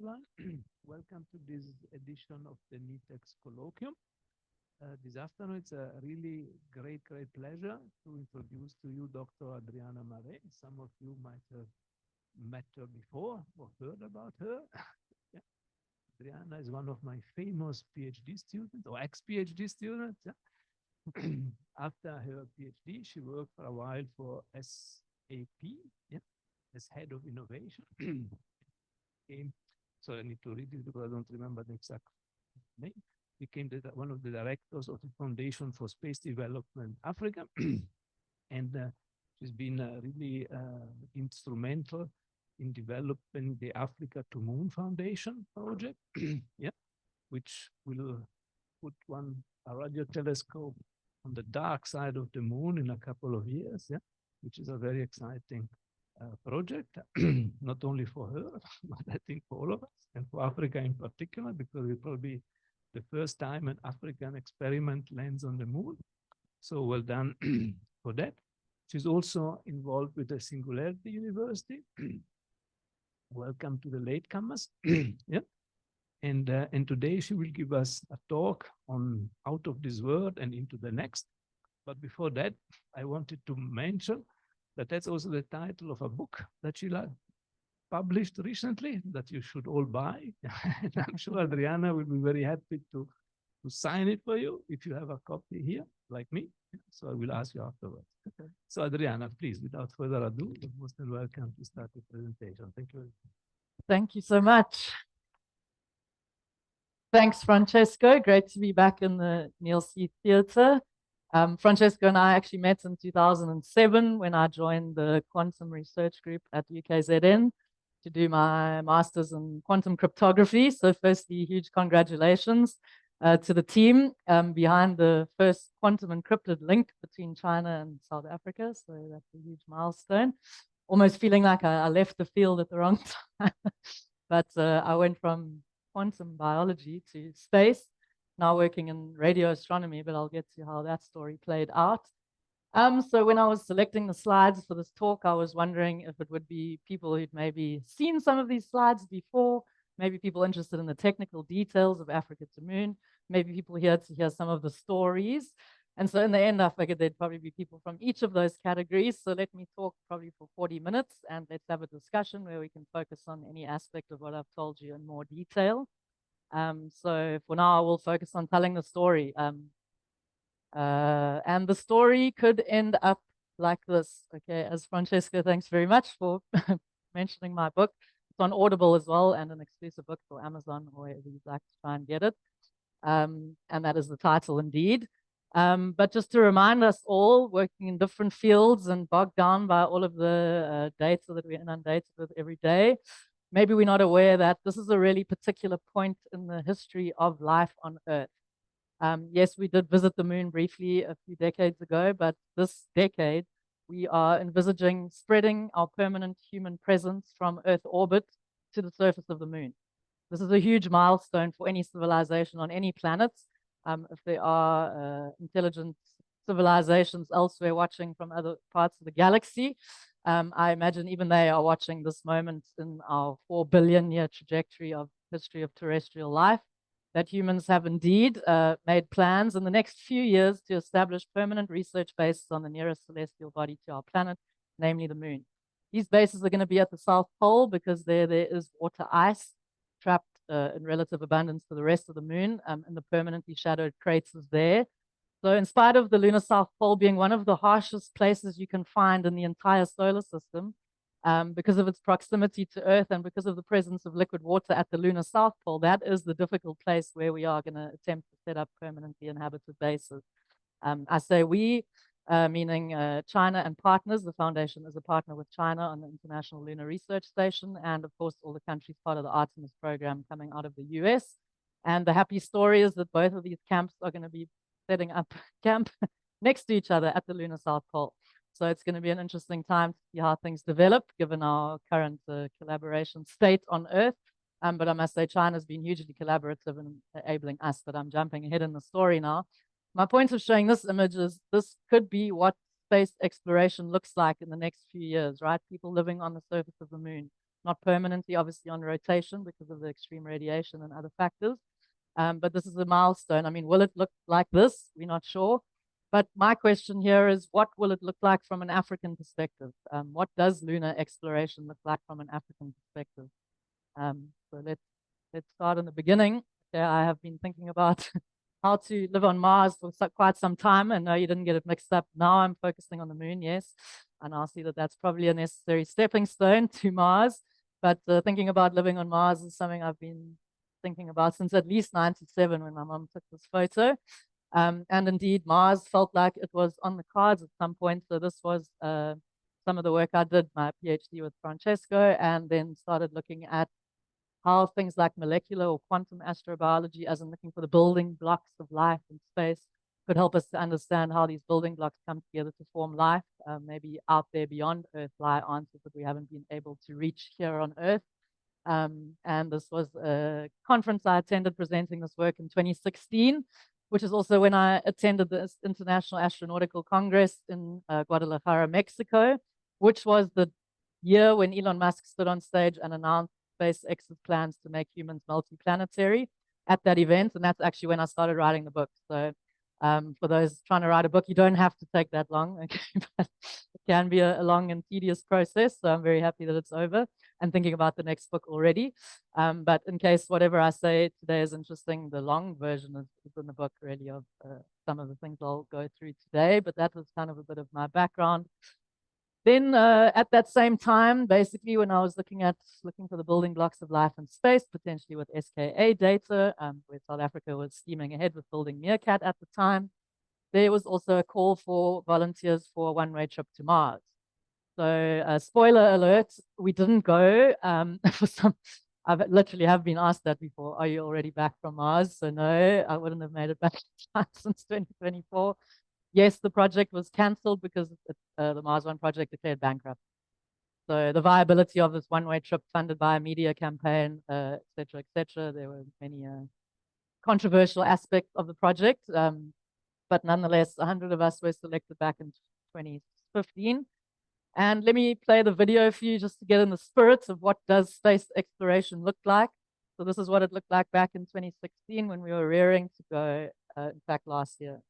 everyone. Welcome to this edition of the NITheCS Colloquium. This afternoon, it's a really great pleasure to introduce to you Dr. Adriana Marais. Some of you might have met her before or heard about her. Yeah. Adriana is one of my famous PhD students or ex-PhD students. Yeah. After her PhD, she worked for a while for SAP, yeah, as head of innovation. So I need to read it because I don't remember the exact name. Became one of the directors of the Foundation for Space Development Africa. And she's been really instrumental in developing the Africa to Moon Foundation project, yeah, which will put a radio telescope on the dark side of the moon in a couple of years, yeah, which is a very exciting project, not only for her, but I think for all of us, and for Africa in particular, because it will be the first time an African experiment lands on the moon. So well done for that. She's also involved with the Singularity University. Welcome to the latecomers. Yeah. And today she will give us a talk on Out of This World and Into the Next. But before that, I wanted to mention that that's also the title of a book that she published recently that you should all buy. And I'm sure Adriana will be very happy to sign it for you if you have a copy here, like me. So I will ask you afterwards. Okay. So Adriana, please, without further ado, you're most welcome to start the presentation. Thank you. Thank you so much. Thanks, Francesco. Great to be back in the NITheCS Theatre. Francesco and I actually met in 2007 when I joined the quantum research group at UKZN to do my master's in quantum cryptography. So firstly, huge congratulations to the team behind the first quantum encrypted link between China and South Africa. So that's a huge milestone. Almost feeling like I left the field at the wrong time. But I went from quantum biology to space, now working in radio astronomy, but I'll get to how that story played out. So when I was selecting the slides for this talk, I was wondering if it would be people who'd maybe seen some of these slides before, maybe people interested in the technical details of Africa to Moon, maybe people here to hear some of the stories. And so in the end, I figured there'd probably be people from each of those categories. So let me talk probably for 40 minutes and let's have a discussion where we can focus on any aspect of what I've told you in more detail. So for now, I will focus on telling the story. And the story could end up like this. Okay, as Francesco, thanks very much for mentioning my book. It's on Audible as well and an exclusive book for Amazon or wherever you'd like to try and get it. And that is the title indeed. But just to remind us all, working in different fields and bogged down by all of the data that we're inundated with every day, maybe we're not aware that this is a really particular point in the history of life on Earth. Yes, we did visit the moon briefly a few decades ago, but this decade, we are envisaging spreading our permanent human presence from Earth orbit to the surface of the moon. This is a huge milestone for any civilization on any planet. If there are intelligent civilizations elsewhere watching from other parts of the galaxy, I imagine even they are watching this moment in our 4 billion year trajectory of history of terrestrial life, that humans have indeed made plans in the next few years to establish permanent research bases on the nearest celestial body to our planet, namely the moon. These bases are going to be at the South Pole because there is water ice trapped in relative abundance to the rest of the moon and the permanently shadowed craters there. So in spite of the lunar South Pole being one of the harshest places you can find in the entire solar system, because of its proximity to Earth and because of the presence of liquid water at the lunar South Pole, that is the difficult place where we are going to attempt to set up permanently inhabited bases. I say we, meaning China and partners. The foundation is a partner with China on the International Lunar Research Station, and of course all the countries part of the Artemis program coming out of the US. And the happy story is that both of these camps are going to be setting up camp next to each other at the lunar South Pole. So it's going to be an interesting time to see how things develop, given our current collaboration state on Earth. But I must say China's been hugely collaborative in enabling us, but I'm jumping ahead in the story now. My point of showing this image is this could be what space exploration looks like in the next few years, right? People living on the surface of the moon, not permanently, obviously on rotation because of the extreme radiation and other factors. But this is a milestone. I mean, will it look like this? We're not sure. But my question here is, what will it look like from an African perspective? What does lunar exploration look like from an African perspective? So let's start in the beginning. Okay, I have been thinking about how to live on Mars for quite some time, and no, you didn't get it mixed up. Now I'm focusing on the moon, yes, and I'll see that that's probably a necessary stepping stone to Mars. But thinking about living on Mars is something I've been thinking about since at least '97 when my mom took this photo. And indeed, Mars felt like it was on the cards at some point. So this was some of the work I did, my PhD with Francesco, and then started looking at how things like molecular or quantum astrobiology, as in looking for the building blocks of life in space, could help us to understand how these building blocks come together to form life. Maybe out there beyond Earth lie answers that we haven't been able to reach here on Earth. And this was a conference I attended presenting this work in 2016, which is also when I attended the International Astronautical Congress in Guadalajara, Mexico, which was the year when Elon Musk stood on stage and announced SpaceX's plans to make humans multiplanetary at that event. And that's actually when I started writing the book. So for those trying to write a book, you don't have to take that long, okay? But it can be a long and tedious process. So I'm very happy that it's over and thinking about the next book already. But in case whatever I say today is interesting, the long version is in the book really of some of the things I'll go through today. But that was kind of a bit of my background. Then at that same time, basically when I was looking for the building blocks of life in space, potentially with SKA data, where South Africa was steaming ahead with building Meerkat at the time, there was also a call for volunteers for a one-way trip to Mars. So spoiler alert, we didn't go for some, I've literally have been asked that before, are you already back from Mars? So no, I wouldn't have made it back since 2024. Yes, the project was cancelled because the Mars One project declared bankrupt. So the viability of this one-way trip funded by a media campaign, et cetera, there were many controversial aspects of the project. But nonetheless, 100 of us were selected back in 2015. And let me play the video for you just to get in the spirit of what does space exploration look like. So this is what it looked like back in 2016 when we were rearing to go, in fact, last year.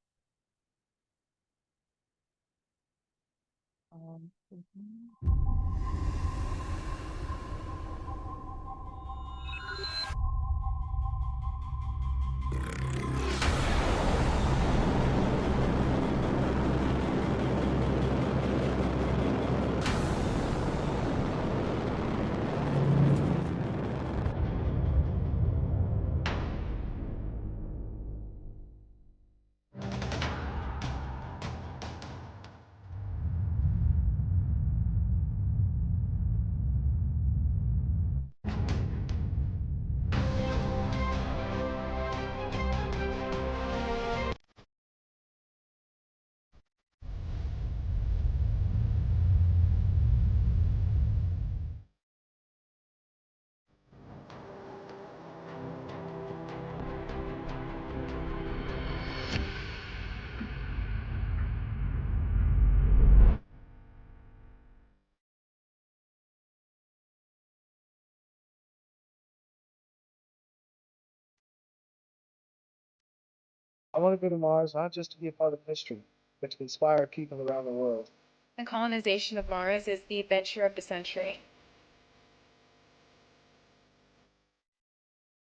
I want to go to Mars not just to be a part of history, but to inspire people around the world. The colonization of Mars is the adventure of the century.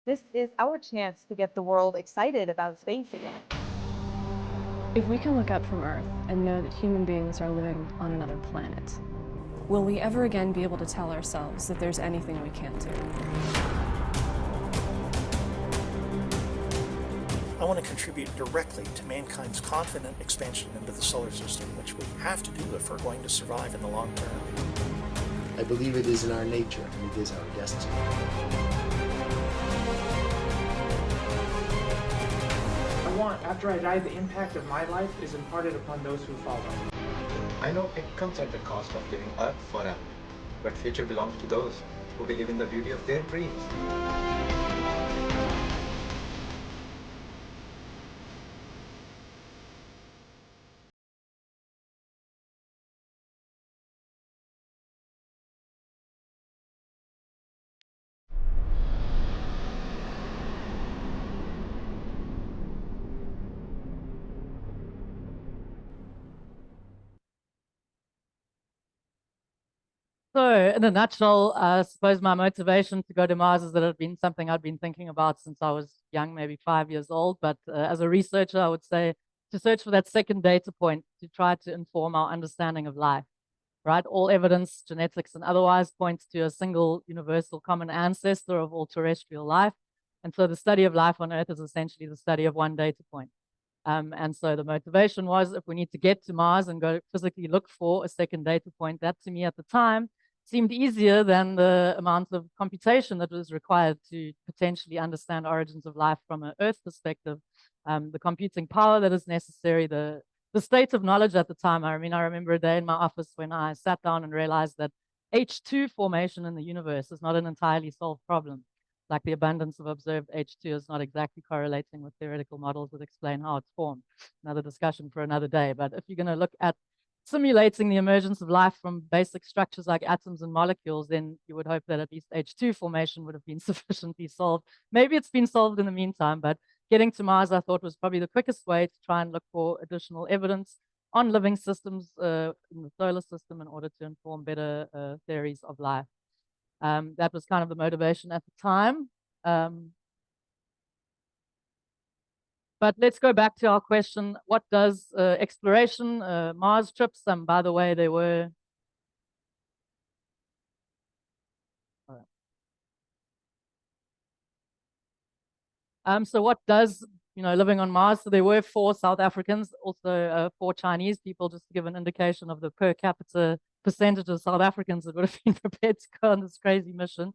This is our chance to get the world excited about space again. If we can look up from Earth and know that human beings are living on another planet, will we ever again be able to tell ourselves that there's anything we can't do? I want to contribute directly to mankind's confident expansion into the solar system, which we have to do if we're going to survive in the long term. I believe it is in our nature and it is our destiny. I want, after I die, the impact of my life is imparted upon those who follow. I know it comes at the cost of living Earth forever, but future belongs to those who believe in the beauty of their dreams. So in a nutshell, I suppose my motivation to go to Mars is that it had been something I'd been thinking about since I was young, maybe 5 years old. But as a researcher, I would say to search for that second data point to try to inform our understanding of life, right? All evidence, genetics and otherwise, points to a single universal common ancestor of all terrestrial life. And so the study of life on Earth is essentially the study of one data point. And so the motivation was, if we need to get to Mars and go physically look for a second data point, that to me at the time seemed easier than the amount of computation that was required to potentially understand origins of life from an Earth perspective, the computing power that is necessary, the state of knowledge at the time. I mean, I remember a day in my office when I sat down and realized that H2 formation in the universe is not an entirely solved problem. Like the abundance of observed H2 is not exactly correlating with theoretical models that explain how it's formed. Another discussion for another day. But if you're going to look at simulating the emergence of life from basic structures like atoms and molecules, then you would hope that at least H2 formation would have been sufficiently solved. Maybe it's been solved in the meantime, but getting to Mars, I thought, was probably the quickest way to try and look for additional evidence on living systems in the solar system in order to inform better theories of life. That was kind of the motivation at the time. But let's go back to our question. What does exploration, Mars trips, by the way, they were... So what does, living on Mars? So there were 4 South Africans, also 4 Chinese people, just to give an indication of the per capita percentage of South Africans that would have been prepared to go on this crazy mission.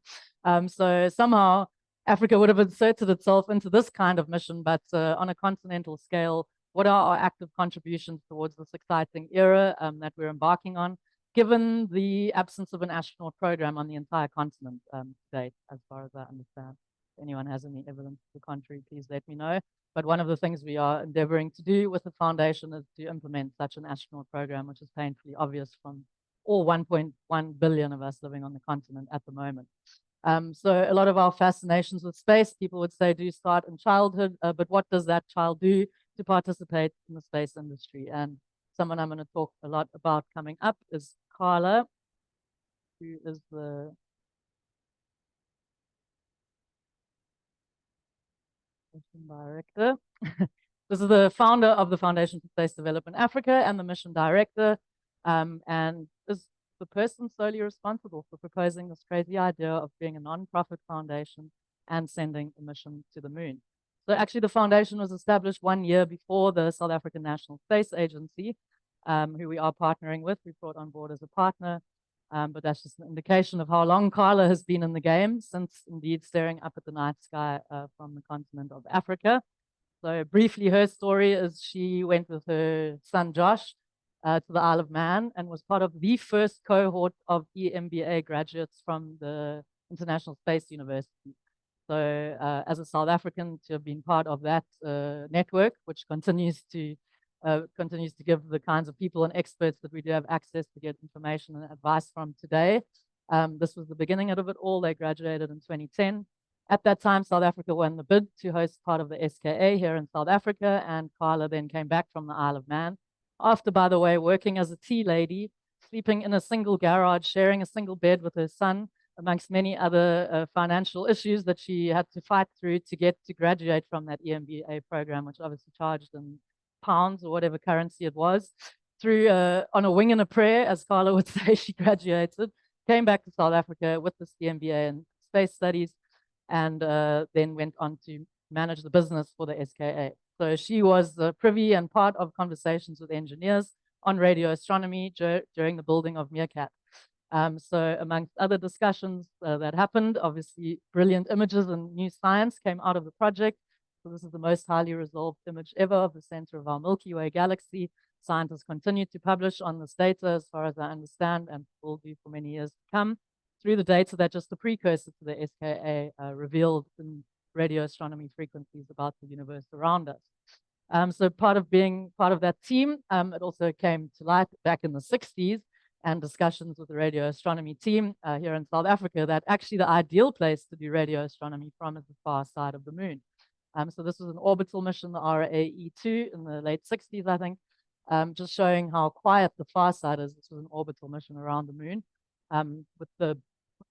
So somehow Africa would have inserted itself into this kind of mission, but on a continental scale, what are our active contributions towards this exciting era that we're embarking on, given the absence of an astronaut program on the entire continent to date, as far as I understand? If anyone has any evidence to the contrary, please let me know. But one of the things we are endeavoring to do with the foundation is to implement such an astronaut program, which is painfully obvious from all 1.1 billion of us living on the continent at the moment. So a lot of our fascinations with space, people would say, do start in childhood, but what does that child do to participate in the space industry? And someone I'm going to talk a lot about coming up is Carla, who is the mission director. This is the founder of the Foundation for Space Development Africa and the mission director, and is the person solely responsible for proposing this crazy idea of being a non-profit foundation and sending a mission to the moon. So actually the foundation was established 1 year before the South African National Space Agency, who we are partnering with. We brought on board as a partner, but that's just an indication of how long Carla has been in the game, since indeed staring up at the night sky from the continent of Africa. So briefly, her story is she went with her son Josh to the Isle of Man and was part of the first cohort of EMBA graduates from the International Space University. So as a South African, to have been part of that network, which continues to give the kinds of people and experts that we do have access to get information and advice from today. This was the beginning of it all. They graduated in 2010. At that time, South Africa won the bid to host part of the SKA here in South Africa, and Carla then came back from the Isle of Man. After, by the way, working as a tea lady, sleeping in a single garage, sharing a single bed with her son, amongst many other financial issues that she had to fight through to get to graduate from that EMBA program, which obviously charged in pounds or whatever currency it was. Through on a wing and a prayer, as Carla would say, she graduated, came back to South Africa with this EMBA in space studies, and then went on to manage the business for the SKA. So she was privy and part of conversations with engineers on radio astronomy during the building of Meerkat. So amongst other discussions that happened, obviously brilliant images and new science came out of the project. So this is the most highly resolved image ever of the center of our Milky Way galaxy. Scientists continue to publish on this data, as far as I understand, and will do for many years to come, through the data that just the precursor to the SKA revealed in radio astronomy frequencies about the universe around us. So part of being part of that team, it also came to light back in the 60s and discussions with the radio astronomy team here in South Africa that actually the ideal place to do radio astronomy from is the far side of the moon. So this was an orbital mission, the RAE2, in the late 60s, I think, just showing how quiet the far side is. This was an orbital mission around the moon. With the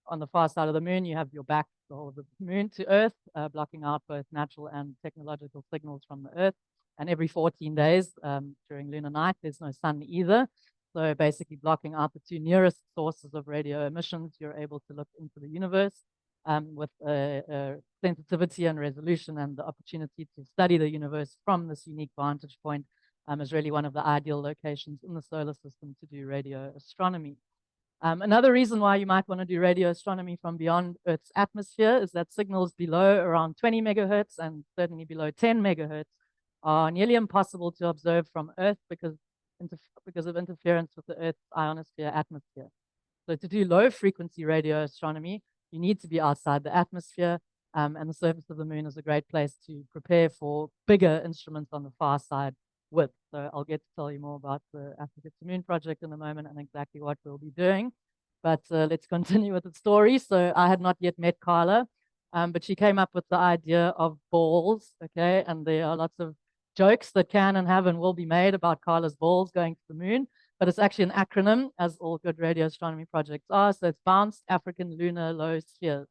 on the far side of the moon, you have your back, the whole of the moon to Earth, blocking out both natural and technological signals from the Earth. And every 14 days during lunar night, there's no sun either. So basically blocking out the two nearest sources of radio emissions, you're able to look into the universe with a sensitivity and resolution, and the opportunity to study the universe from this unique vantage point is really one of the ideal locations in the solar system to do radio astronomy. Another reason why you might want to do radio astronomy from beyond Earth's atmosphere is that signals below around 20 megahertz and certainly below 10 megahertz are nearly impossible to observe from Earth because of interference with the Earth's ionosphere atmosphere. So to do low frequency radio astronomy, you need to be outside the atmosphere, and the surface of the moon is a great place to prepare for bigger instruments on the far side with. So I'll get to tell you more about the Africa to Moon project in a moment and exactly what we'll be doing. But let's continue with the story. So I had not yet met Carla, but she came up with the idea of balls, okay? And there are lots of jokes that can and have and will be made about Carla's balls going to the moon, but it's actually an acronym, as all good radio astronomy projects are. So it's Bounced African Lunar Low Spheres.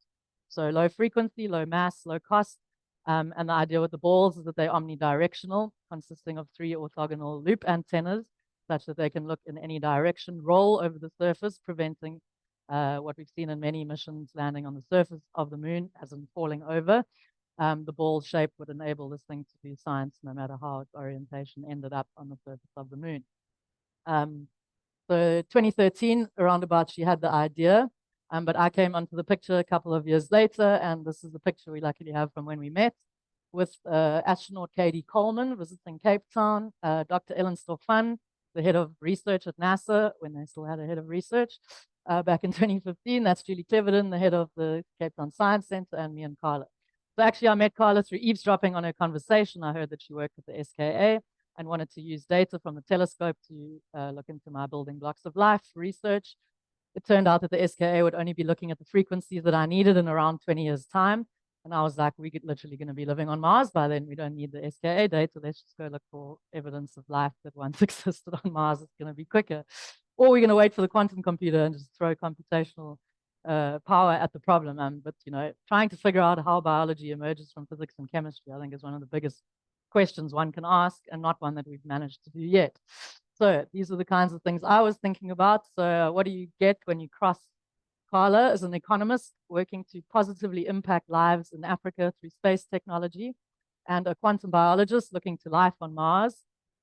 So low frequency, low mass, low cost. And the idea with the balls is that they're omnidirectional, consisting of 3 orthogonal loop antennas, such that they can look in any direction, roll over the surface, preventing what we've seen in many missions landing on the surface of the moon, as in falling over. The ball shape would enable this thing to do science no matter how its orientation ended up on the surface of the moon. So 2013, around about, she had the idea, but I came onto the picture a couple of years later, and this is the picture we luckily have from when we met, with astronaut Katie Coleman visiting Cape Town, Dr. Ellen Stofan, the head of research at NASA, when they still had a head of research, back in 2015. That's Julie Cleverden, the head of the Cape Town Science Center, and me and Carla. So actually, I met Carla through eavesdropping on her conversation. I heard that she worked at the SKA and wanted to use data from the telescope to look into my building blocks of life research. It turned out that the SKA would only be looking at the frequencies that I needed in around 20 years' time. And I was like, we're literally going to be living on Mars by then. We don't need the SKA data. Let's just go look for evidence of life that once existed on Mars. It's going to be quicker. Or we're going to wait for the quantum computer and just throw computational power at the problem. But, you know, trying to figure out how biology emerges from physics and chemistry, I think, is one of the biggest questions one can ask, and not one that we've managed to do yet. So these are the kinds of things I was thinking about. So what do you get when you cross Carla as an economist working to positively impact lives in Africa through space technology, and a quantum biologist looking to life on Mars?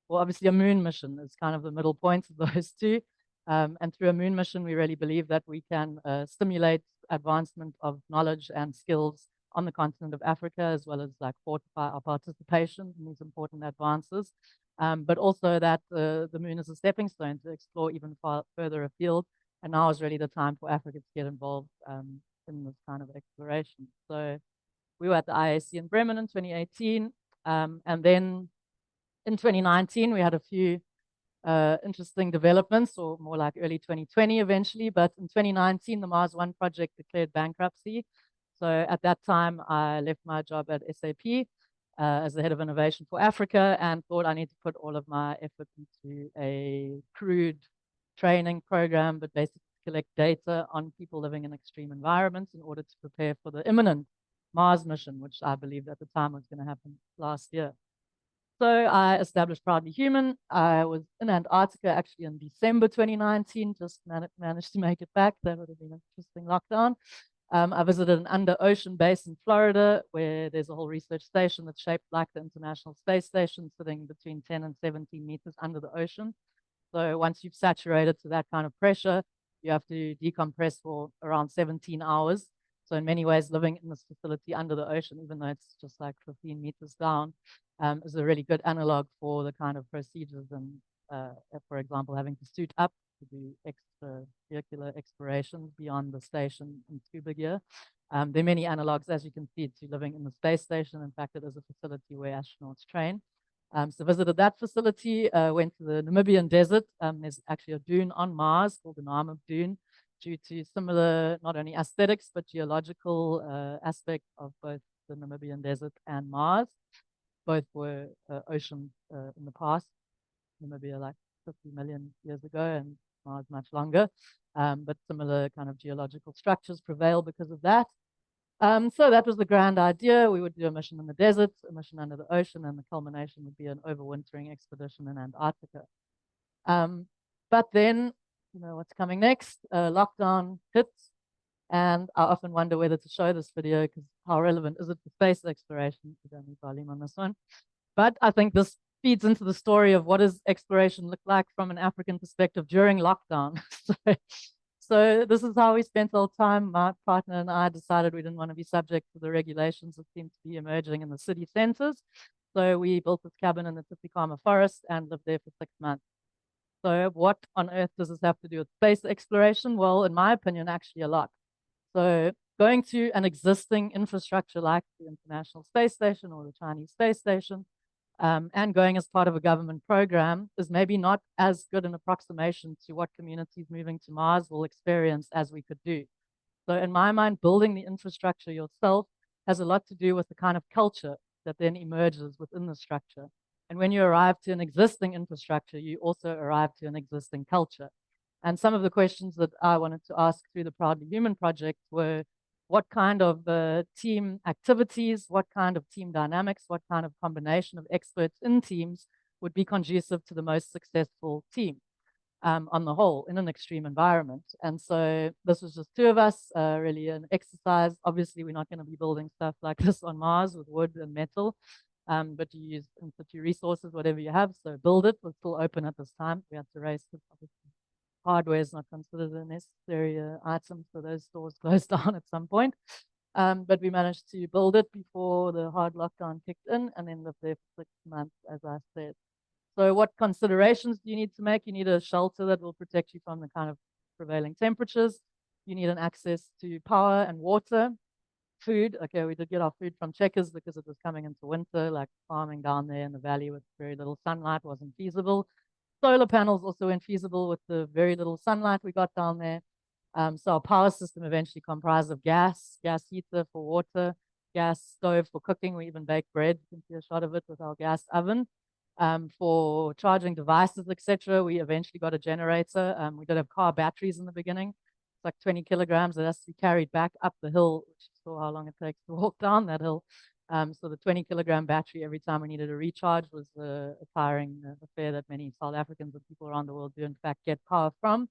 Well, obviously a moon mission is kind of the middle point of those two. And through a moon mission, we really believe that we can stimulate advancement of knowledge and skills on the continent of Africa, as well as like fortify our participation in these important advances. But also that the moon is a stepping stone to explore even further afield. And now is really the time for Africa to get involved in this kind of exploration. So we were at the IAC in Bremen in 2018. And then in 2019, we had a few interesting developments, or more like early 2020 eventually. But in 2019, the Mars One project declared bankruptcy. So at that time, I left my job at SAP as the head of innovation for Africa, and thought I need to put all of my effort into a crude training program, but basically collect data on people living in extreme environments in order to prepare for the imminent Mars mission, which I believed at the time was going to happen last year. So I established Proudly Human. I was in Antarctica actually in December 2019, just managed to make it back. That would have been an interesting lockdown. I visited an under-ocean base in Florida, where there's a whole research station that's shaped like the International Space Station, sitting between 10 and 17 meters under the ocean. So once you've saturated to that kind of pressure, you have to decompress for around 17 hours. So in many ways, living in this facility under the ocean, even though it's just like 15 meters down, is a really good analog for the kind of procedures and, for example, having to suit up to do extravehicular explorations beyond the station in scuba gear. There are many analogs, as you can see, to living in the space station. In fact, it is a facility where astronauts train. So visited that facility, went to the Namibian desert. There's actually a dune on Mars called the Namib Dune, due to similar, not only aesthetics, but geological aspect of both the Namibian desert and Mars. Both were ocean in the past, Namibia like 50 million years ago, and Mars much longer. But similar kind of geological structures prevail because of that. So that was the grand idea. We would do a mission in the desert, a mission under the ocean, and the culmination would be an overwintering expedition in Antarctica. But then, you know, what's coming next? Lockdown hits, and I often wonder whether to show this video because how relevant is it to space exploration? We don't need volume on this one. But I think this feeds into the story of what does exploration look like from an African perspective during lockdown. So this is how we spent our time. My partner and I decided we didn't want to be subject to the regulations that seem to be emerging in the city centers. So we built this cabin in the Tupikama forest and lived there for 6 months. So what on earth does this have to do with space exploration? Well, in my opinion, actually a lot. So going to an existing infrastructure like the International Space Station or the Chinese Space Station, and going as part of a government program is maybe not as good an approximation to what communities moving to Mars will experience as we could do. So in my mind, building the infrastructure yourself has a lot to do with the kind of culture that then emerges within the structure. And when you arrive to an existing infrastructure, you also arrive to an existing culture. And some of the questions that I wanted to ask through the Proudly Human project were, what kind of team activities, what kind of team dynamics, what kind of combination of experts in teams would be conducive to the most successful team on the whole in an extreme environment. And so this was just 2 of us, really an exercise. Obviously, we're not going to be building stuff like this on Mars with wood and metal, but you use in situ resources, whatever you have. So build it. We're still open at this time. We had to raise it, obviously. Hardware is not considered a necessary item, so those stores closed down at some point. But we managed to build it before the hard lockdown kicked in and then lived there for 6 months, as I said. So what considerations do you need to make? You need a shelter that will protect you from the kind of prevailing temperatures. You need an access to power and water. Food, okay, we did get our food from Checkers because it was coming into winter, like farming down there in the valley with very little sunlight wasn't feasible. Solar panels also weren't feasible with the very little sunlight we got down there. So our power system eventually comprised of gas heater for water, gas stove for cooking. We even baked bread. You can see a shot of it with our gas oven. For charging devices, etc., we eventually got a generator. We did have car batteries in the beginning. It's like 20 kilograms that has to be carried back up the hill, which you saw how long it takes to walk down that hill. So the 20-kilogram battery every time we needed a recharge was a tiring affair that many South Africans and people around the world do in fact get power from.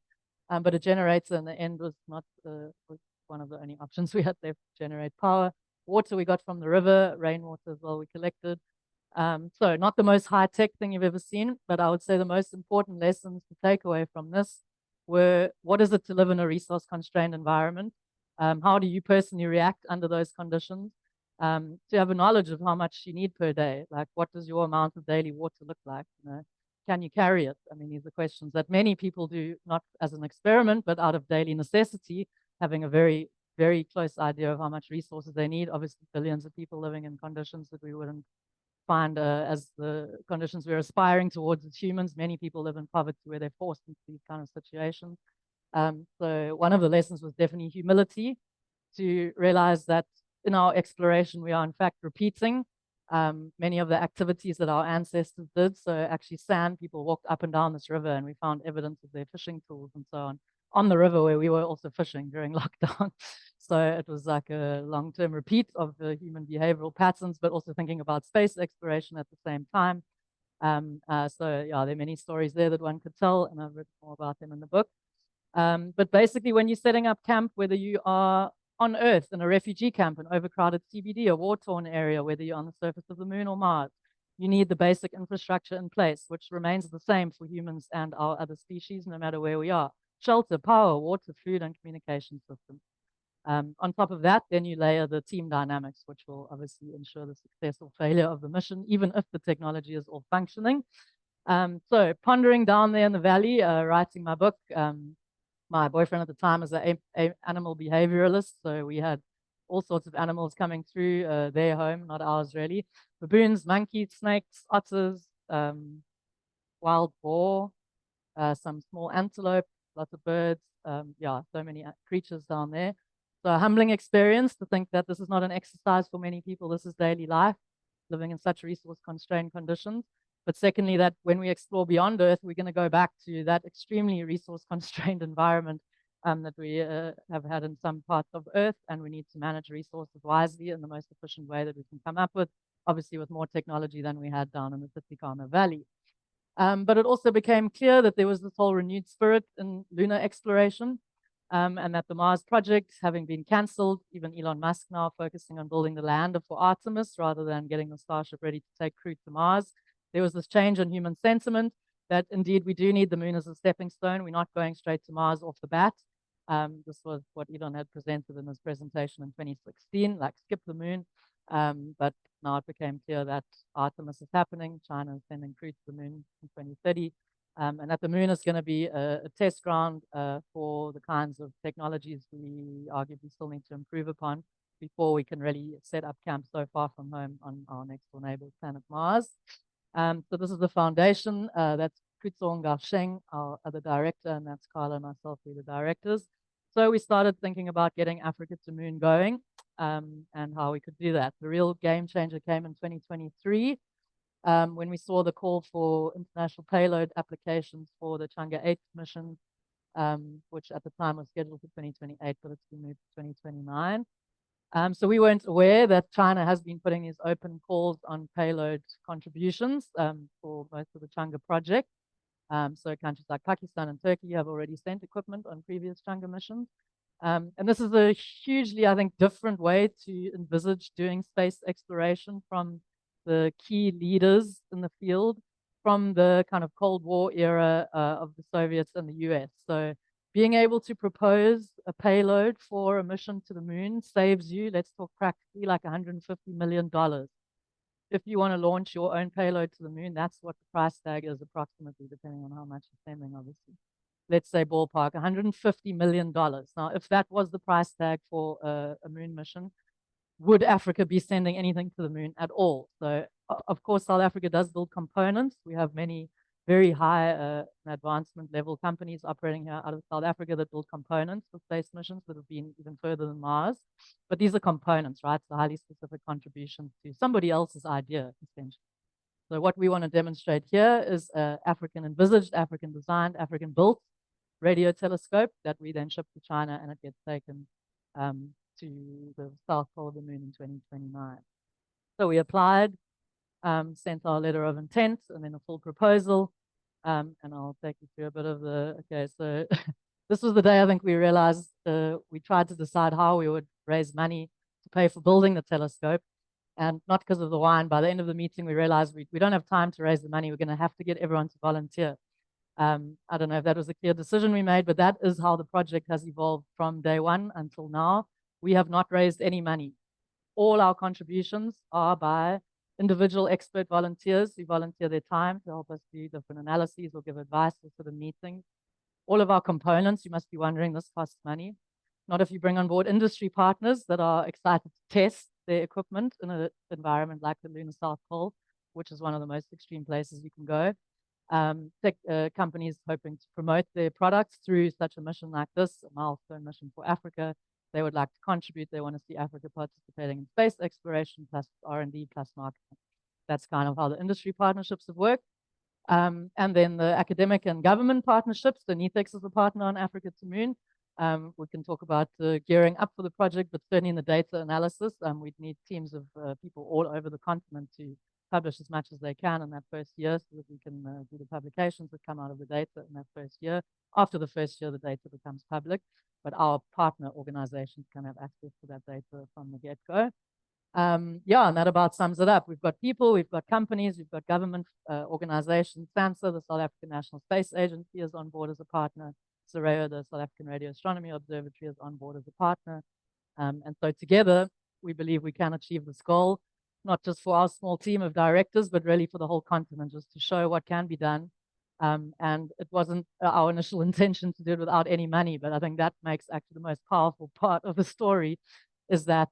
But a generator in the end was not was one of the only options we had left to generate power. Water we got from the river, rainwater as well we collected. So not the most high-tech thing you've ever seen, but I would say the most important lessons to take away from this were, what is it to live in a resource-constrained environment? How do you personally react under those conditions? To have a knowledge of how much you need per day, like what does your amount of daily water look like? You know, can you carry it? I mean, these are questions that many people do not as an experiment, but out of daily necessity, having a very, very close idea of how much resources they need. Obviously, billions of people living in conditions that we wouldn't find as the conditions we're aspiring towards as humans. Many people live in poverty where they're forced into these kind of situations. So one of the lessons was definitely humility, to realize that in our exploration, we are in fact repeating many of the activities that our ancestors did. So actually sand, people walked up and down this river and we found evidence of their fishing tools and so on the river where we were also fishing during lockdown. So it was like a long-term repeat of the human behavioral patterns, but also thinking about space exploration at the same time. So yeah, there are many stories there that one could tell, and I've written more about them in the book. But basically, when you're setting up camp, whether you are on Earth in a refugee camp, an overcrowded CBD, a war-torn area, whether you're on the surface of the moon or Mars, you need the basic infrastructure in place, which remains the same for humans and our other species, no matter where we are. Shelter, power, water, food, and communication systems. On top of that, then you layer the team dynamics, which will obviously ensure the success or failure of the mission, even if the technology is all functioning. So pondering down there in the valley, writing my book, my boyfriend at the time was an animal behavioralist, so we had all sorts of animals coming through their home, not ours really. Baboons, monkeys, snakes, otters, wild boar, some small antelope, lots of birds. Yeah, so many creatures down there. So a humbling experience to think that this is not an exercise for many people. This is daily life, living in such resource-constrained conditions. But secondly, that when we explore beyond Earth, we're going to go back to that extremely resource-constrained environment that we have had in some parts of Earth, and we need to manage resources wisely in the most efficient way that we can come up with, obviously with more technology than we had down in the Titicaca Valley. But it also became clear that there was this whole renewed spirit in lunar exploration, and that the Mars project, having been cancelled, even Elon Musk now focusing on building the lander for Artemis rather than getting the Starship ready to take crew to Mars. There was this change in human sentiment that indeed we do need the moon as a stepping stone. We're not going straight to Mars off the bat. This was what Elon had presented in his presentation in 2016, like skip the moon. But now it became clear that Artemis is happening. China is sending crew to the moon in 2030. And that the moon is going to be a test ground for the kinds of technologies we arguably still need to improve upon before we can really set up camp so far from home on our next door neighbor planet Mars. So this is the foundation. That's Kuzong Gao-Sheng, our other director, and that's Carla and myself, we're the directors. So we started thinking about getting Africa to moon going and how we could do that. The real game changer came in 2023 when we saw the call for international payload applications for the Chang'e 8 mission, which at the time was scheduled for 2028, but it's been moved to 2029. So we weren't aware that China has been putting these open calls on payload contributions for most of the Chang'e project. So countries like Pakistan and Turkey have already sent equipment on previous Chang'e missions. And this is a hugely, I think, different way to envisage doing space exploration from the key leaders in the field, from the kind of Cold War era of the Soviets and the US. So being able to propose a payload for a mission to the moon saves you, let's talk practically, like $150 million. If you want to launch your own payload to the moon, that's what the price tag is approximately, depending on how much you're spending, obviously. Let's say ballpark, $150 million. Now, if that was the price tag for a moon mission, would Africa be sending anything to the moon at all? So, of course, South Africa does build components. We have many very high advancement level companies operating here out of South Africa that build components for space missions that have been even further than Mars. But these are components, right? So highly specific contributions to somebody else's idea, essentially. So what we want to demonstrate here is African envisaged, African designed, African built radio telescope that we then ship to China, and it gets taken to the south pole of the moon in 2029. So we applied, sent our letter of intent and then a full proposal. And I'll take you through a bit of the, okay, so this was the day I think we realized we tried to decide how we would raise money to pay for building the telescope. And not because of the wine, by the end of the meeting, we realized we don't have time to raise the money. We're going to have to get everyone to volunteer. I don't know if that was a clear decision we made, but that is how the project has evolved from day one until now. We have not raised any money. All our contributions are by individual expert volunteers who volunteer their time to help us do different analyses or give advice for the meeting. All of our components, you must be wondering, this costs money. Not if you bring on board industry partners that are excited to test their equipment in an environment like the lunar South Pole, which is one of the most extreme places you can go. Tech companies hoping to promote their products through such a mission like this, a milestone mission for Africa. They would like to contribute. They want to see Africa participating in space exploration plus R&D plus marketing. That's kind of how the industry partnerships have worked. And then the academic and government partnerships. So NITheCS is a partner on Africa to Moon. We can talk about gearing up for the project, but certainly in the data analysis, we'd need teams of people all over the continent to publish as much as they can in that first year so that we can do the publications that come out of the data in that first year. After the first year, the data becomes public, but our partner organizations can have access to that data from the get-go. Yeah, and that about sums it up. We've got people, we've got companies, we've got government organizations. SANSA, the South African National Space Agency, is on board as a partner. SAREO, the South African Radio Astronomy Observatory, is on board as a partner. And so together, we believe we can achieve this goal, not just for our small team of directors, but really for the whole continent, just to show what can be done. And it wasn't our initial intention to do it without any money, but I think that makes actually the most powerful part of the story, is that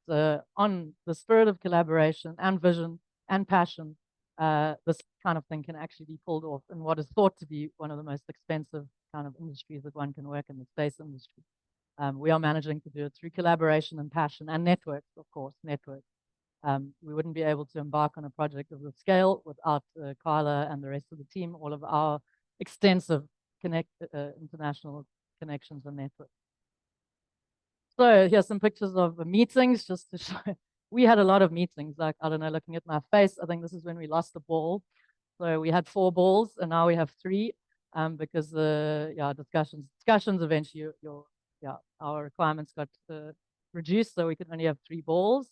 on the spirit of collaboration and vision and passion, this kind of thing can actually be pulled off in what is thought to be one of the most expensive kind of industries that one can work in, the space industry. We are managing to do it through collaboration and passion and networks, of course, networks. We wouldn't be able to embark on a project of this scale without Carla and the rest of the team, all of our extensive international connections and networks. So here's some pictures of the meetings just to show. We had a lot of meetings, like, I don't know, looking at my face, I think this is when we lost the ball. So we had 4 balls and now we have 3 because the discussions eventually, our requirements got reduced, so we could only have 3 balls.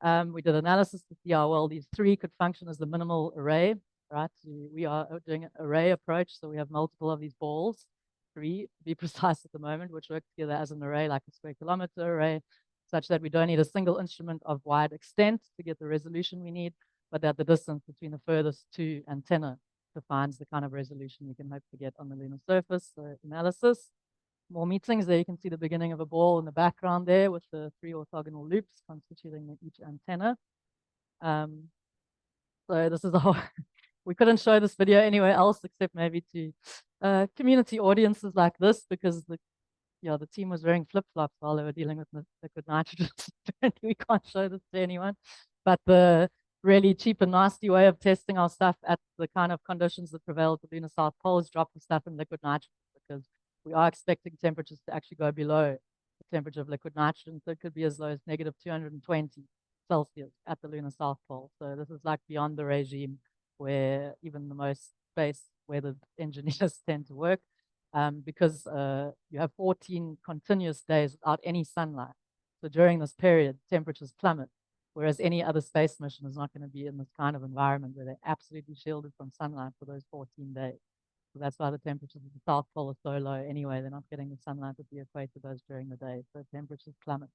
We did analysis to see how well these 3 could function as the minimal array, right? So we are doing an array approach, so we have multiple of these balls, 3 to be precise at the moment, which work together as an array, like a square kilometer array, such that we don't need a single instrument of wide extent to get the resolution we need, but that the distance between the furthest 2 antennae defines the kind of resolution we can hope to get on the lunar surface. So analysis, more meetings. There you can see the beginning of a ball in the background there with the 3 orthogonal loops constituting each antenna. So this is a whole, we couldn't show this video anywhere else except maybe to community audiences like this, because the team was wearing flip-flops while they were dealing with liquid nitrogen. We can't show this to anyone. But the really cheap and nasty way of testing our stuff at the kind of conditions that prevail at the lunar South Pole is drop the stuff in liquid nitrogen, because we are expecting temperatures to actually go below the temperature of liquid nitrogen. So it could be as low as negative 220 Celsius at the lunar South Pole. So this is like beyond the regime where even the most space-weathered engineers tend to work. Because you have 14 continuous days without any sunlight. So during this period, temperatures plummet, whereas any other space mission is not going to be in this kind of environment where they're absolutely shielded from sunlight for those 14 days. So that's why the temperatures of the South Pole are so low anyway. They're not getting the sunlight that the equator does during the day. So temperatures plummet.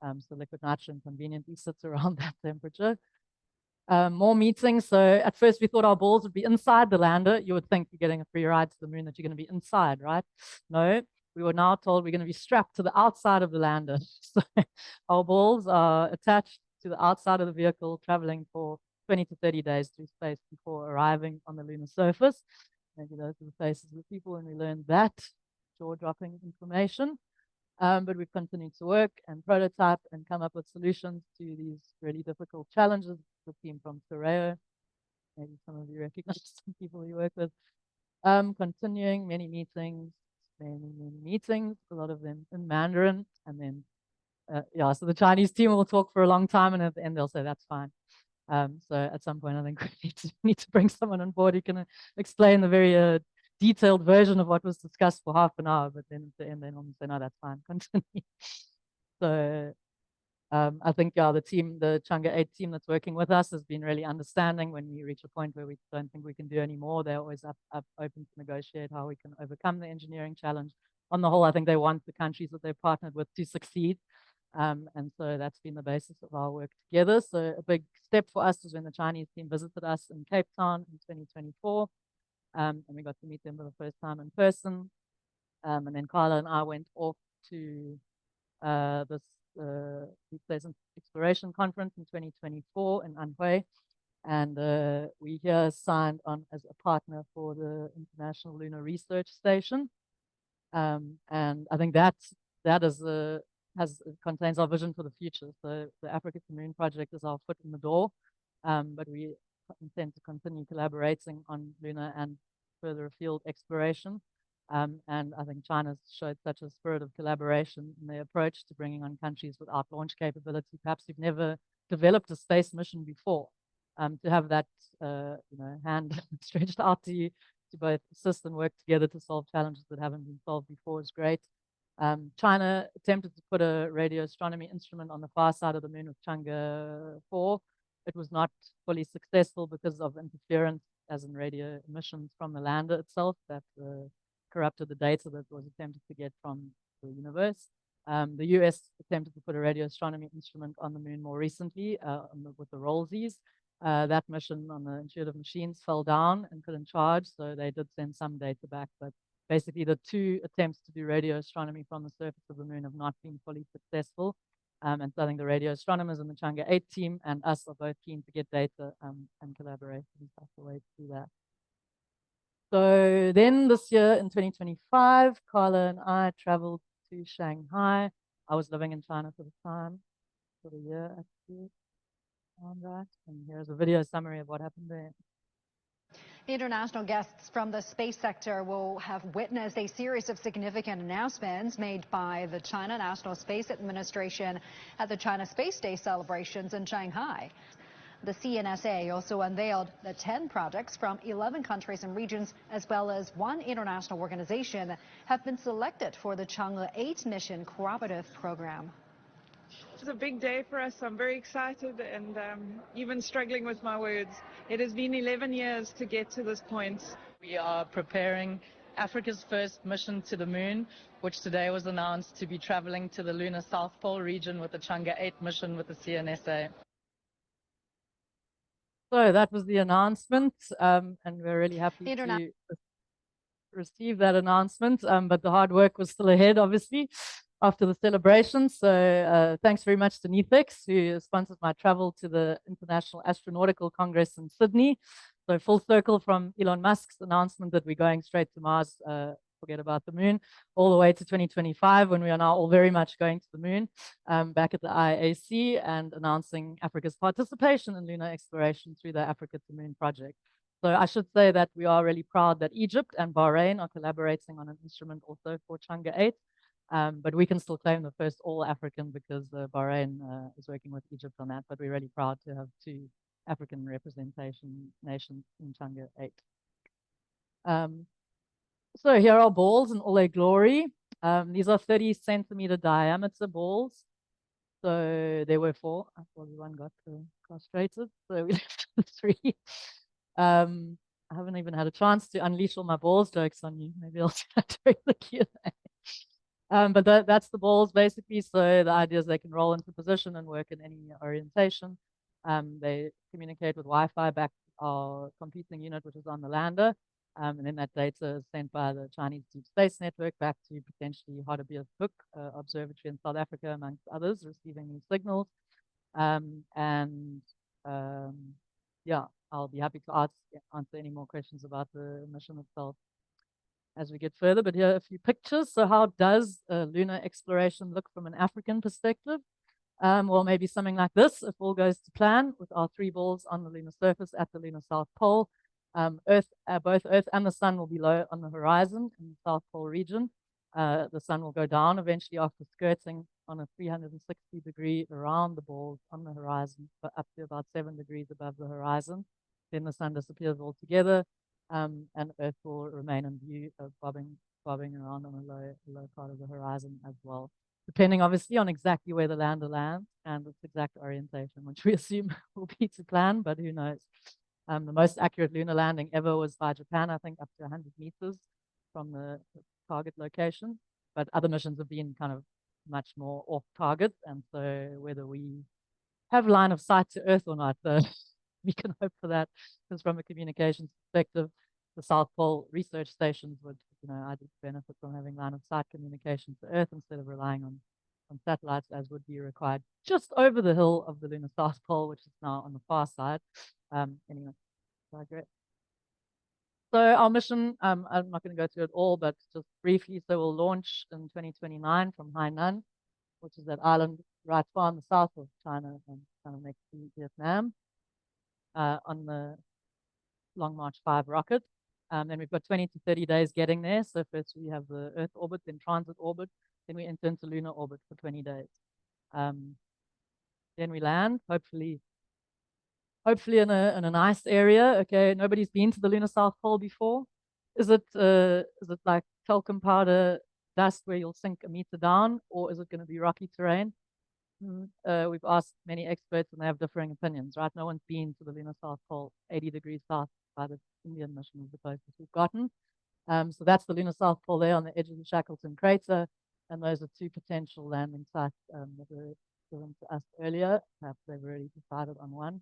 So liquid nitrogen conveniently sits around that temperature. More meetings. So at first we thought our balls would be inside the lander. You would think you're getting a free ride to the moon that you're going to be inside, right? No, we were now told we're going to be strapped to the outside of the lander. So our balls are attached to the outside of the vehicle, traveling for 20 to 30 days through space before arriving on the lunar surface. Maybe those are the faces of the people when we learned that jaw-dropping information. But we've continued to work and prototype and come up with solutions to these really difficult challenges. The team from Soreo, maybe some of you recognize some people you work with. Continuing many meetings, a lot of them in Mandarin. And then, so the Chinese team will talk for a long time, and at the end they'll say, that's fine. So at some point, I think we need to bring someone on board who can explain the very detailed version of what was discussed for half an hour, but then at the end they normally say, no, that's fine, continue. So I think, the team, the Chang'e 8 team that's working with us has been really understanding when we reach a point where we don't think we can do any more. They're always open to negotiate how we can overcome the engineering challenge. On the whole, I think they want the countries that they've partnered with to succeed. And so that's been the basis of our work together. So a big step for us was when the Chinese team visited us in Cape Town in 2024. And we got to meet them for the first time in person. And then Carla and I went off to this Deep Space Exploration Conference in 2024 in Anhui. And we here signed on as a partner for the International Lunar Research Station. And I think that contains our vision for the future. So the Africa to Moon project is our foot in the door, but we intend to continue collaborating on lunar and further afield exploration. And I think China's showed such a spirit of collaboration in their approach to bringing on countries without launch capability. Perhaps we've never developed a space mission before. To have that hand stretched out to you to both assist and work together to solve challenges that haven't been solved before is great. China attempted to put a radio astronomy instrument on the far side of the moon with Chang'e 4. It was not fully successful because of interference, as in radio emissions from the lander itself, that corrupted the data that was attempted to get from the universe. The US attempted to put a radio astronomy instrument on the moon more recently with the Rollsies. That mission on the Intuitive Machines fell down and couldn't charge, so they did send some data back, but basically the 2 attempts to do radio astronomy from the surface of the moon have not been fully successful. And so I think the radio astronomers in the Chang'e 8 team and us are both keen to get data and collaborate, and that's the way to do that. So then this year in 2025, Carla and I traveled to Shanghai. I was living in China for the time, for a year actually. on that. And here's a video summary of what happened there. International guests from the space sector will have witnessed a series of significant announcements made by the China National Space Administration at the China Space Day celebrations in Shanghai. The CNSA also unveiled the 10 projects from 11 countries and regions, as well as one international organization, have been selected for the Chang'e 8 mission cooperative program. It's a big day for us. I'm very excited and even struggling with my words. It has been 11 years to get to this point. We are preparing Africa's first mission to the moon, which today was announced to be traveling to the lunar South Pole region with the Chang'e 8 mission with the CNSA. So that was the announcement, and we're really happy to receive that announcement, but the hard work was still ahead, obviously, after the celebration. So thanks very much to NITheCS, who sponsored my travel to the International Astronautical Congress in Sydney. So full circle from Elon Musk's announcement that we're going straight to Mars, forget about the moon, all the way to 2025, when we are now all very much going to the moon, back at the IAC, and announcing Africa's participation in lunar exploration through the Africa to Moon project. So I should say that we are really proud that Egypt and Bahrain are collaborating on an instrument also for Chang'e 8. But we can still claim the first all-African because Bahrain is working with Egypt on that. But we're really proud to have 2 African representation nations in Chang'e 8. So here are balls in all their glory. These are 30-centimeter diameter balls. So there were 4. I thought one got castrated, so we left with 3. I haven't even had a chance to unleash all my balls jokes on you. Maybe I'll do that during the Q&A. But that's the balls basically. So the idea is they can roll into position and work in any orientation. They communicate with Wi-Fi back to our computing unit, which is on the lander. And then that data is sent by the Chinese Deep Space Network back to potentially Hartebeesthoek Observatory in South Africa, amongst others, receiving these signals. Yeah, I'll be happy to answer any more questions about the mission itself as we get further. But here are a few pictures. So how does lunar exploration look from an African perspective? Well, maybe something like this, if all goes to plan, with our 3 balls on the lunar surface at the lunar South Pole. Both Earth and the Sun will be low on the horizon in the South Pole region. The Sun will go down eventually after skirting on a 360-degree around the balls on the horizon, but up to about 7 degrees above the horizon. Then the Sun disappears altogether, and Earth will remain in view, bobbing around on a low part of the horizon as well, depending obviously on exactly where the lander lands and its exact orientation, which we assume will be to plan, but who knows. The most accurate lunar landing ever was by Japan, I think up to 100 meters from the target location, but other missions have been kind of much more off target, and so whether we have line of sight to Earth or not, we can hope for that, because from a communications perspective, the South Pole research stations would, I did benefit from having line of sight communication to Earth instead of relying on satellites, as would be required just over the hill of the lunar South Pole, which is now on the far side. Anyway, great. So our mission, I'm not going to go through it all, but just briefly, so we'll launch in 2029 from Hainan, which is that island right far in the south of China and kind of next to Vietnam, on the Long March 5 rocket. Then we've got 20 to 30 days getting there. So first we have the Earth orbit, then transit orbit, then we enter into lunar orbit for 20 days. Then we land, hopefully in a nice area. Okay, nobody's been to the lunar South Pole before. Is it like talcum powder dust where you'll sink a meter down, or is it going to be rocky terrain? We've asked many experts and they have differing opinions, right? No one's been to the lunar South Pole. 80 degrees south by the Indian mission is the closest we've gotten. So that's the lunar South Pole there on the edge of the Shackleton crater, and those are 2 potential landing sites that were given to us earlier. Perhaps they've already decided on one.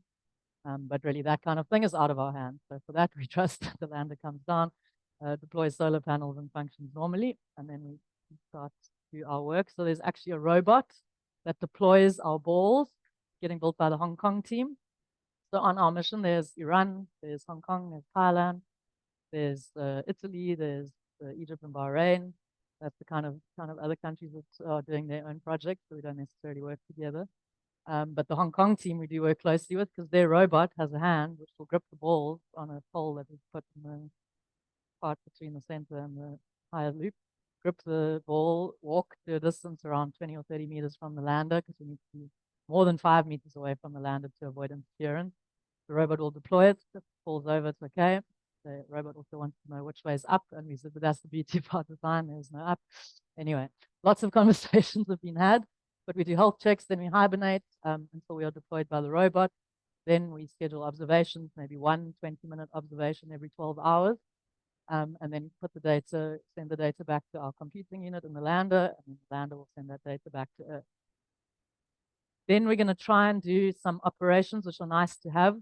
But really that kind of thing is out of our hands. So for that, we trust that the lander comes down, deploys solar panels and functions normally, and then we start to do our work. So there's actually a robot that deploys our balls, getting built by the Hong Kong team. So on our mission, there's Iran, there's Hong Kong, there's Thailand, there's Italy, there's Egypt and Bahrain. That's the kind of other countries that are doing their own projects, so we don't necessarily work together. But the Hong Kong team we do work closely with because their robot has a hand which will grip the balls on a pole that we put in the part between the center and the higher loop, grip the ball, walk to a distance around 20 or 30 meters from the lander because we need to be more than 5 meters away from the lander to avoid interference. The robot will deploy it. If it falls over, it's okay. The robot also wants to know which way is up, and we said, but that's the beauty of our design. There's no up. Anyway, lots of conversations have been had, but we do health checks, then we hibernate until we are deployed by the robot. Then we schedule observations, maybe 1 20-minute observation every 12 hours, and then put the data, send the data back to our computing unit in the lander, and the lander will send that data back to Earth. Then we're going to try and do some operations which are nice to have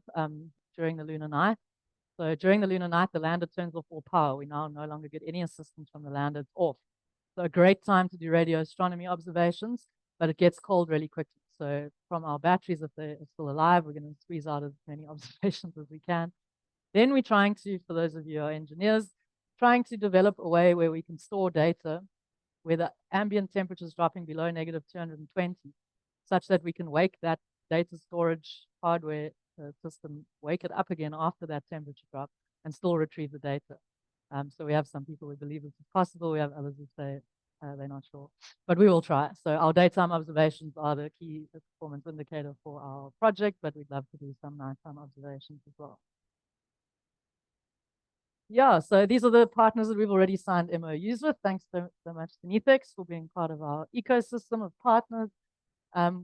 during the lunar night. So during the lunar night, the lander turns off all power. We now no longer get any assistance from the lander. It's off. So a great time to do radio astronomy observations, but it gets cold really quickly. So from our batteries, if they're still alive, we're going to squeeze out as many observations as we can. Then we're trying to, for those of you who are engineers, trying to develop a way where we can store data where the ambient temperature is dropping below negative 220, such that we can wake that data storage hardware system, wake it up again after that temperature drop and still retrieve the data. So we have some people who believe this is possible. We have others who say they're not sure, but we will try. So our daytime observations are the key performance indicator for our project, but we'd love to do some nighttime observations as well. Yeah, so these are the partners that we've already signed MOUs with. Thanks so much to NITheCS for being part of our ecosystem of partners.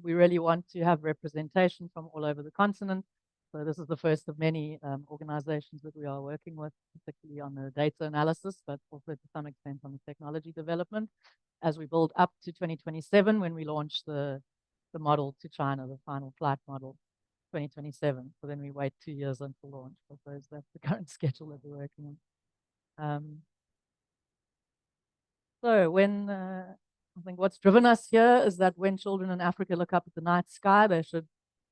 We really want to have representation from all over the continent. So this is the first of many organizations that we are working with, particularly on the data analysis, but also to some extent on the technology development as we build up to 2027 when we launch the model to China, the final flight model, 2027. So then we wait 2 years until launch. I suppose that's the current schedule that we're working on. So when I think what's driven us here is that when children in Africa look up at the night sky, they should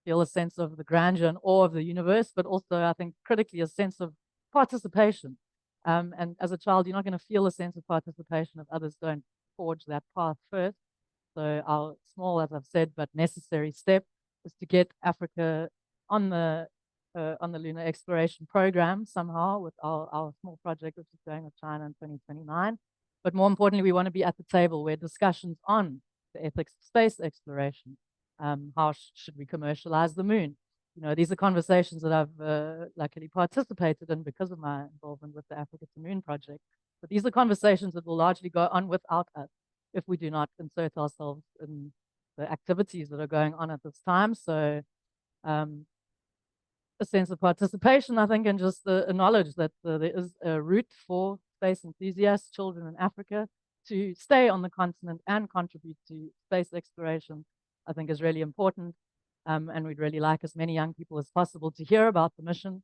feel a sense of the grandeur and awe of the universe, but also, I think, critically, a sense of participation. And as a child, you're not going to feel a sense of participation if others don't forge that path first. So our small, as I've said, but necessary step is to get Africa on the lunar exploration program somehow with our small project, which is going with China in 2029. But more importantly, we want to be at the table where discussions on the ethics of space exploration, how should we commercialize the moon? You know, these are conversations that I've luckily participated in because of my involvement with the Africa to Moon project. But these are conversations that will largely go on without us if we do not insert ourselves in the activities that are going on at this time. So a sense of participation, I think, and just the knowledge that there is a route for space enthusiasts, children in Africa, to stay on the continent and contribute to space exploration, I think is really important. And we'd really like as many young people as possible to hear about the mission.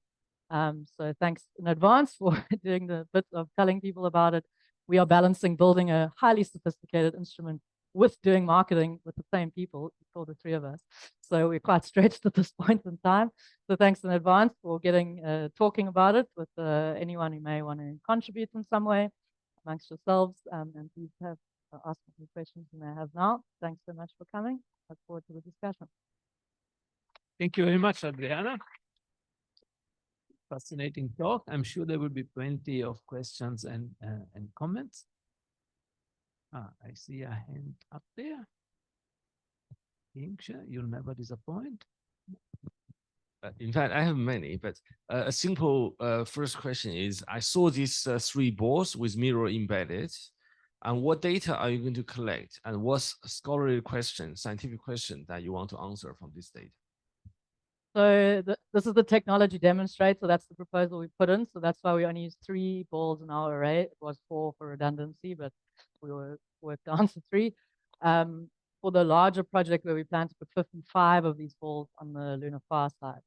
So thanks in advance for doing the bit of telling people about it. We are balancing building a highly sophisticated instrument with doing marketing with the same people, for the 3 of us. So we're quite stretched at this point in time. So thanks in advance for talking about it with anyone who may want to contribute in some way amongst yourselves. And please have ask any questions you may have now. Thanks so much for coming. Look forward to the discussion. Thank you very much, Adriana. Fascinating talk. I'm sure there will be plenty of questions and comments. I see a hand up there. Inksha, you'll never disappoint. In fact, I have many, but a simple first question is, I saw these 3 balls with mirror embedded. And what data are you going to collect? And what's scholarly question, scientific question that you want to answer from this data? So this is the technology demonstrator. That's the proposal we put in. So that's why we only use 3 balls in our array. It was 4 for redundancy, but we worked down to 3. For the larger project where we plan to put 55 of these balls on the lunar far side.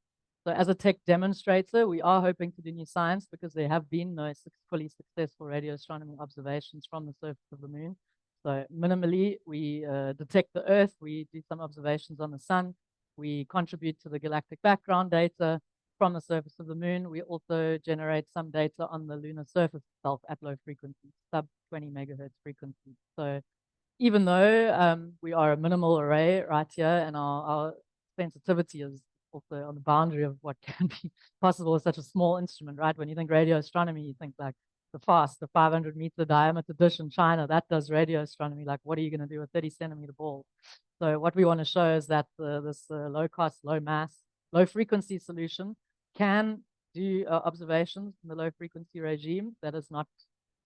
So as a tech demonstrator, we are hoping to do new science because there have been no fully successful radio astronomy observations from the surface of the moon. So minimally, we detect the Earth, we do some observations on the sun, we contribute to the galactic background data from the surface of the moon. We also generate some data on the lunar surface itself at low frequency, sub 20 megahertz frequency. So even though we are a minimal array right here and our sensitivity is also on the boundary of what can be possible with such a small instrument, right? When you think radio astronomy, you think like the 500-meter diameter dish in China, that does radio astronomy. Like, what are you going to do with 30-centimeter ball? So what we want to show is that this low cost, low mass, low frequency solution can do observations in the low frequency regime that is not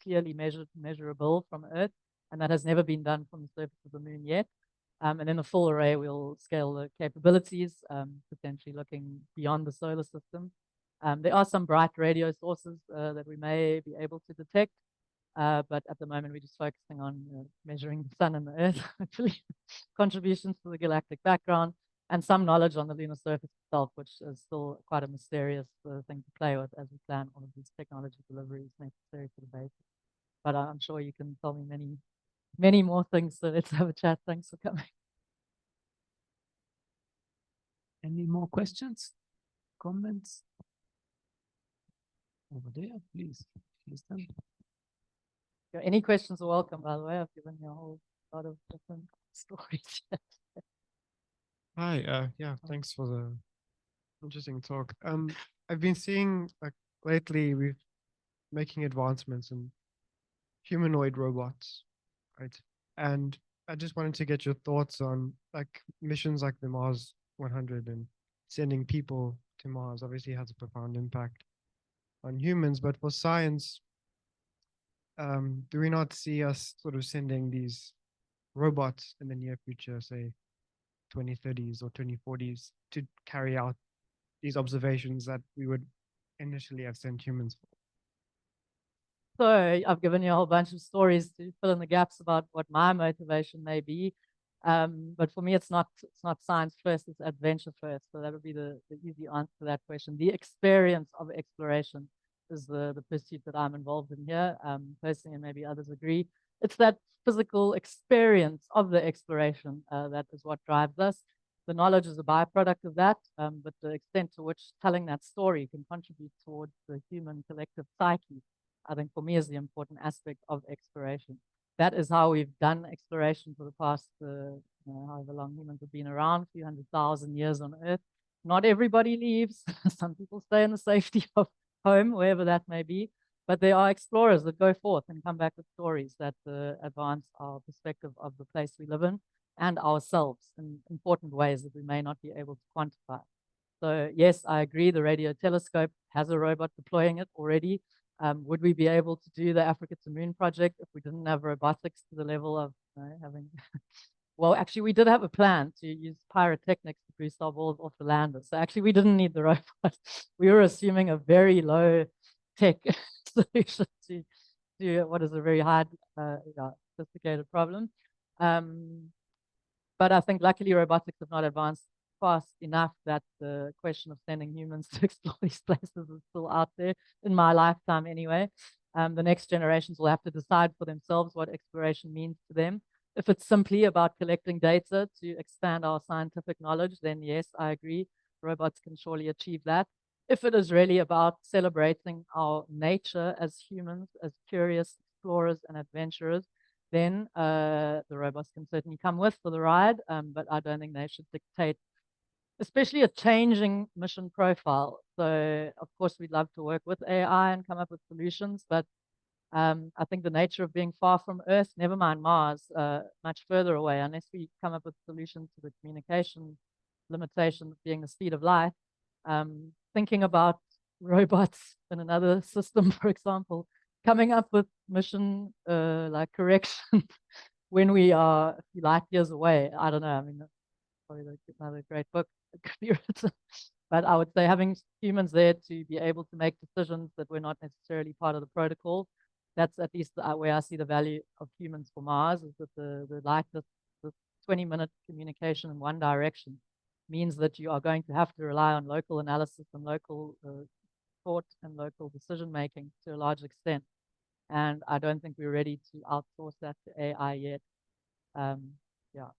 clearly measurable from Earth, and that has never been done from the surface of the moon yet. And in the full array, we'll scale the capabilities, potentially looking beyond the solar system. There are some bright radio sources that we may be able to detect, but at the moment, we're just focusing on measuring the sun and the Earth, hopefully, contributions to the galactic background, and some knowledge on the lunar surface itself, which is still quite a mysterious thing to play with as we plan all of these technology deliveries necessary for the base. But I'm sure you can tell me many more things, so let's have a chat. Thanks for coming. Any more questions, comments? Over there, please. Listen. Any questions are welcome, by the way. I've given you a whole lot of different stories. Hi, yeah, thanks for the interesting talk. I've been seeing like lately we're making advancements in humanoid robots, right? And I just wanted to get your thoughts on like missions like the Mars 100 and sending people to Mars obviously has a profound impact on humans, but for science, do we not see us sort of sending these robots in the near future, say 2030s or 2040s, to carry out these observations that we would initially have sent humans for? So I've given you a whole bunch of stories to fill in the gaps about what my motivation may be. But for me, it's not science first, it's adventure first. So that would be the easy answer to that question. The experience of exploration is the pursuit that I'm involved in here, personally, and maybe others agree. It's that physical experience of the exploration that is what drives us. The knowledge is a byproduct of that, but the extent to which telling that story can contribute towards the human collective psyche, I think for me is the important aspect of exploration. That is how we've done exploration for the past, however long humans have been around, a few 100,000 years on Earth. Not everybody leaves. Some people stay in the safety of home, wherever that may be. But there are explorers that go forth and come back with stories that advance our perspective of the place we live in and ourselves in important ways that we may not be able to quantify. So yes, I agree, the radio telescope has a robot deploying it already. Would we be able to do the Africa to Moon project if we didn't have robotics to the level of having... Well, actually, we did have a plan to use pyrotechnics to boost our balls off the lander. So actually, we didn't need the robot. We were assuming a very low tech solution to what is a very hard, sophisticated problem. But I think luckily robotics have not advanced fast enough that the question of sending humans to explore these places is still out there, in my lifetime anyway. The next generations will have to decide for themselves what exploration means to them. If it's simply about collecting data to expand our scientific knowledge, then yes, I agree, robots can surely achieve that. If it is really about celebrating our nature as humans, as curious explorers and adventurers, then the robots can certainly come with for the ride, but I don't think they should dictate, especially a changing mission profile. So of course, we'd love to work with AI and come up with solutions, but I think the nature of being far from Earth, never mind Mars, much further away, unless we come up with solutions to the communication limitation being the speed of light, thinking about robots in another system, for example, coming up with mission like correction when we are a few light years away. I don't know. I mean, that's probably another great book that could be written. But I would say having humans there to be able to make decisions that were not necessarily part of the protocol, that's at least where I see the value of humans for Mars, is that the 20-minute communication in one direction means that you are going to have to rely on local analysis and local thought and local decision making to a large extent. And I don't think we're ready to outsource that to AI yet. Yeah,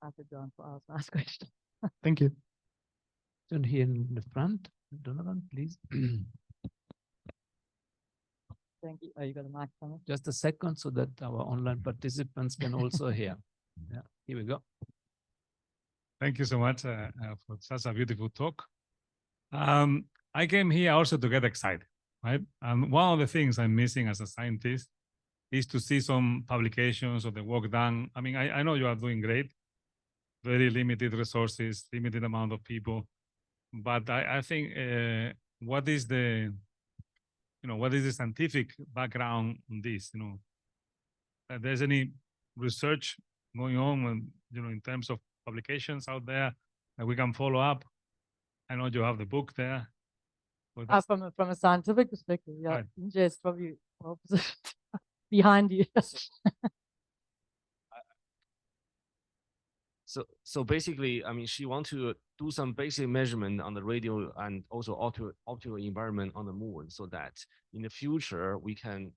I could go on for hours. Nice question. Thank you. Turn here in the front. Donovan, please. Thank you. Oh, you got a mic coming? Just a second so that our online participants can also hear. Yeah, here we go. Thank you so much for such a beautiful talk. I came here also to get excited, right? And one of the things I'm missing as a scientist is to see some publications of the work done. I mean, I know you are doing great, very limited resources, limited amount of people, but I think what is the scientific background on this? There's any research going on, in terms of publications out there that we can follow up? I know you have the book there. From a scientific perspective, yeah, Right. Inge is probably well positioned behind you. So basically, I mean, she wants to do some basic measurement on the radio and also optical environment on the moon, so that in the future we can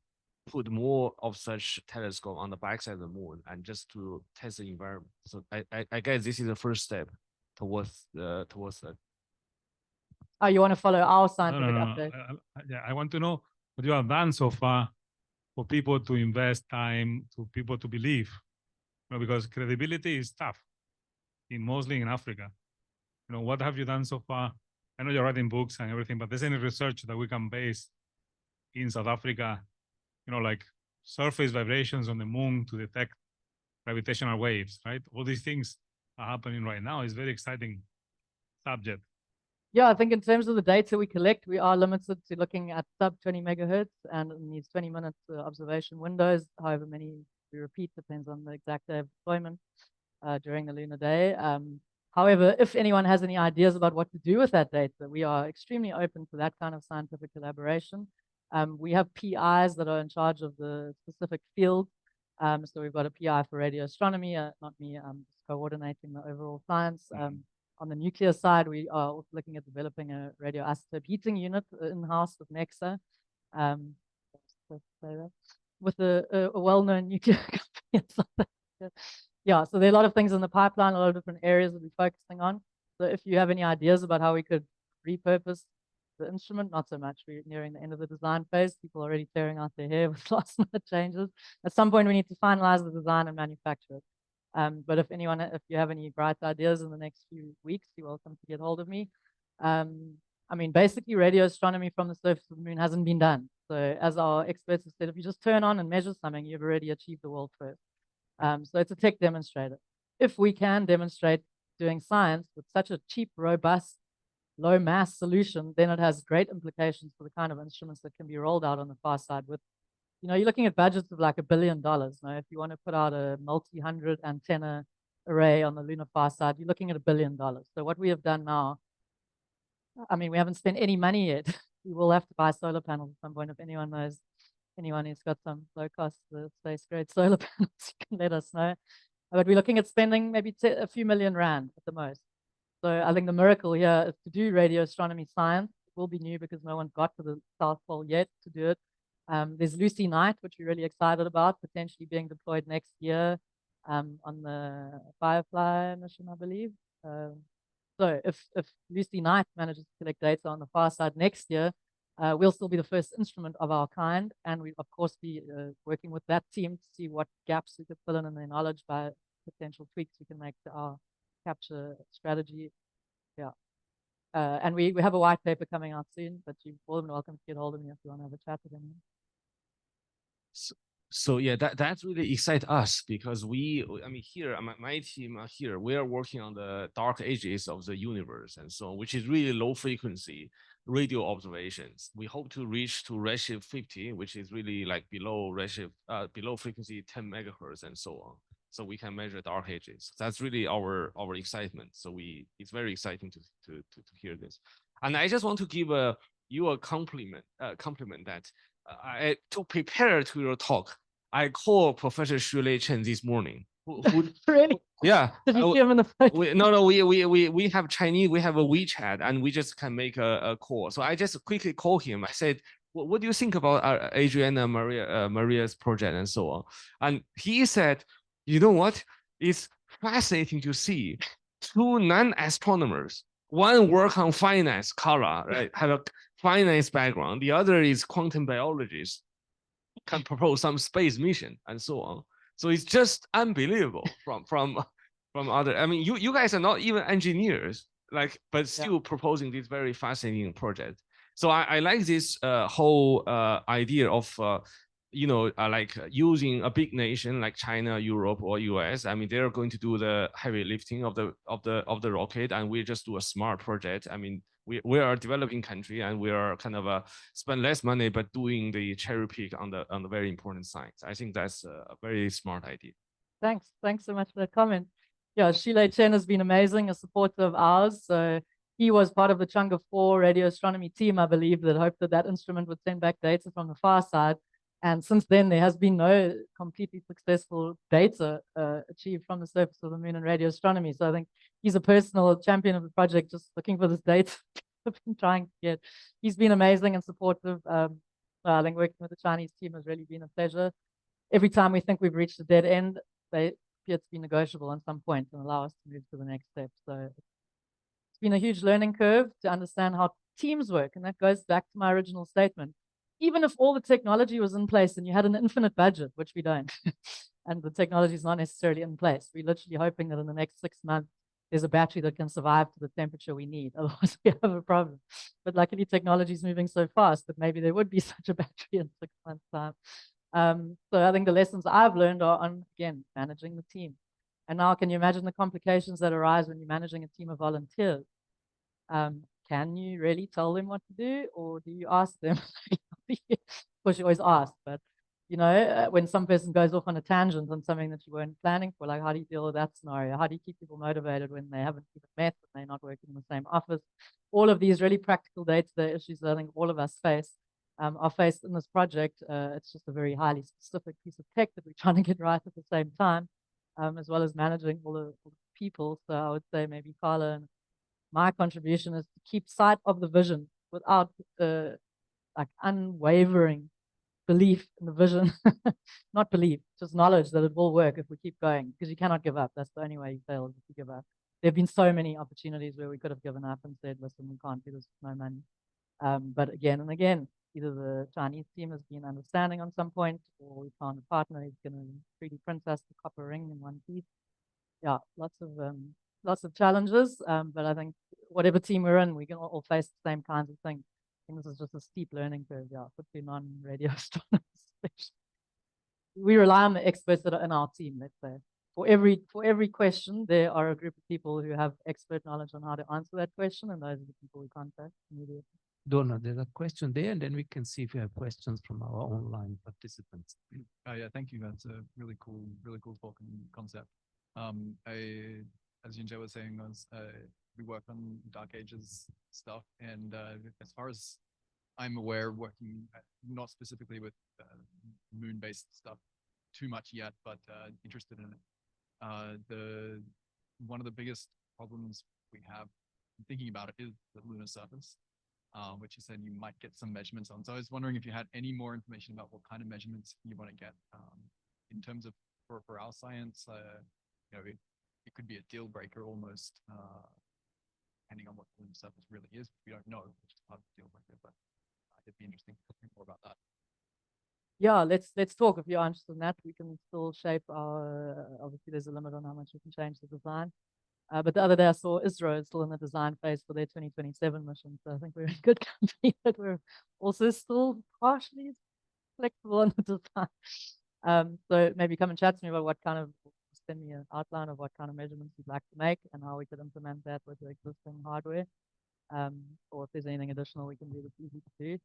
put more of such telescope on the backside of the moon and just to test the environment. So I guess this is the first step towards that. Oh, you want to follow our No, scientific update? yeah, I want to know what you have done so far for people to invest time, to people to believe, because credibility is tough, mostly in Africa. What have you done so far? I know you're writing books and everything, but there's any research that we can base in South Africa, like surface vibrations on the moon to detect gravitational waves, right? All these things are happening right now. It's a very exciting subject. Yeah, I think in terms of the data we collect, we are limited to looking at sub 20 megahertz and in these 20-minute observation windows. However many we repeat depends on the exact day of deployment during the lunar day. However, if anyone has any ideas about what to do with that data, we are extremely open to that kind of scientific collaboration. We have PIs that are in charge of the specific field. So we've got a PI for radio astronomy, not me, just coordinating the overall science. On the nuclear side, we are also looking at developing a radioisotope heating unit in-house with NEXA, with a well-known nuclear company. Yeah, so there are a lot of things in the pipeline, a lot of different areas that we're focusing on. So if you have any ideas about how we could repurpose the instrument, not so much. We're nearing the end of the design phase. People are already tearing out their hair with last-minute changes. At some point, we need to finalize the design and manufacture it. But if you have any bright ideas in the next few weeks, you're welcome to get hold of me. I mean, basically, radio astronomy from the surface of the moon hasn't been done. So as our experts have said, if you just turn on and measure something, you've already achieved the world first. So it's a tech demonstrator. If we can demonstrate doing science with such a cheap, robust, low mass solution, then it has great implications for the kind of instruments that can be rolled out on the far side with, you're looking at budgets of like $1 billion. Now, if you want to put out a multi-100 antenna array on the lunar far side, you're looking at $1 billion. So what we have done now, I mean, we haven't spent any money yet. We will have to buy solar panels at some point. If anyone knows anyone who's got some low-cost space-grade solar panels, you can let us know. But we're looking at spending maybe a few million rand at the most. So I think the miracle here is to do radio astronomy science. It will be new because no one's got to the South Pole yet to do it. There's Lucy Knight, which we're really excited about, potentially being deployed next year on the Firefly mission, I believe. So if Lucy Knight manages to collect data on the far side next year, we'll still be the first instrument of our kind. And we, of course, be working with that team to see what gaps we could fill in their knowledge by potential tweaks we can make to our capture strategy. Yeah. And we have a white paper coming out soon, but you're more than welcome to get hold of me if you want to have a chat with them. So yeah, that really excites us because here, my team here, we are working on the dark ages of the universe and so on, which is really low frequency radio observations. We hope to reach to redshift 50, which is really like below frequency 10 megahertz and so on. So we can measure dark ages. That's really our excitement. So it's very exciting to hear this. And I just want to give you a compliment that to prepare to your talk, I called Professor Shirley Chen this morning. Really? Yeah. Did you see him in the photo? We have Chinese, we have a WeChat, and we just can make a call. So I just quickly called him. I said, what do you think about Adriana Maria's project and so on? And he said, you know what? It's fascinating to see two non-astronomers. One work on finance, Kara, right? Have a finance background. The other is quantum biologist, can propose some space mission and so on. So it's just unbelievable from from other. I mean, you guys are not even engineers, like, but still proposing this very fascinating project. So I like this whole idea of like using a big nation like China, Europe, or US. I mean, they're going to do the heavy lifting of the rocket, and we just do a smart project. I mean, we are a developing country, and we are kind of spend less money but doing the cherry pick on the very important science. I think that's a very smart idea. Thanks so much for that comment. Yeah, Shilei Chen has been amazing, a supporter of ours. So he was part of the Chang'e 4 radio astronomy team, I believe, that hoped that that instrument would send back data from the far side. And since then, there has been no completely successful data achieved from the surface of the moon in radio astronomy. So I think he's a personal champion of the project, just looking for this data I've been trying to get. He's been amazing and supportive. I think working with the Chinese team has really been a pleasure. Every time we think we've reached a dead end, they appear to be negotiable on some point and allow us to move to the next step. So it's been a huge learning curve to understand how teams work. And that goes back to my original statement. Even if all the technology was in place and you had an infinite budget, which we don't, and the technology is not necessarily in place, we're literally hoping that in the next 6 months, there's a battery that can survive to the temperature we need. Otherwise, we have a problem. But luckily, technology is moving so fast that maybe there would be such a battery in 6 months' time. So I think the lessons I've learned are on, again, managing the team. And now can you imagine the complications that arise when you're managing a team of volunteers? Can you really tell them what to do, or do you ask them? Of course, you always ask, but when some person goes off on a tangent on something that you weren't planning for, like how do you deal with that scenario? How do you keep people motivated when they haven't even met, when they're not working in the same office? All of these really practical day-to-day issues that I think all of us face are faced in this project. It's just a very highly specific piece of tech that we're trying to get right at the same time, as well as managing all the people. So I would say maybe Carla and my contribution is to keep sight of the vision without like unwavering belief in the vision. Not belief, just knowledge that it will work if we keep going, because you cannot give up. That's the only way you fail, is if you give up. There have been so many opportunities where we could have given up and said, listen, we can't do this with no money. But again and again, either the Chinese team has been understanding on some point, or we found a partner who's going to 3D print us the copper ring in one piece. Yeah, lots of challenges. But I think whatever team we're in, we can all face the same kinds of things. I think this is just a steep learning curve, for non-radio astronomers. We rely on the experts that are in our team, let's say. For every question, there are a group of people who have expert knowledge on how to answer that question, and those are the people we contact immediately. Donna, there's a question there, and then we can see if we have questions from our online participants. Yeah, thank you. That's a really cool talk and concept. As Yunjie was saying, we work on Dark Ages stuff, and as far as I'm aware, working not specifically with moon-based stuff too much yet, but interested in it. One of the biggest problems we have thinking about it is the lunar surface, which you said you might get some measurements on. So I was wondering if you had any more information about what kind of measurements you want to get in terms of for our science. It could be a deal breaker almost, depending on what the lunar surface really is. We don't know, which is part of the deal breaker, but it'd be interesting to think more about that. Yeah, let's talk. If you're interested in that, we can still shape our. Obviously, there's a limit on how much we can change the design. But the other day I saw ISRO is still in the design phase for their 2027 mission. So I think we're in good company, but we're also still partially flexible on the design. So maybe come and chat to me about what kind of, send me an outline of what kind of measurements you'd like to make and how we could implement that with the existing hardware. Or if there's anything additional we can do that's easy to do.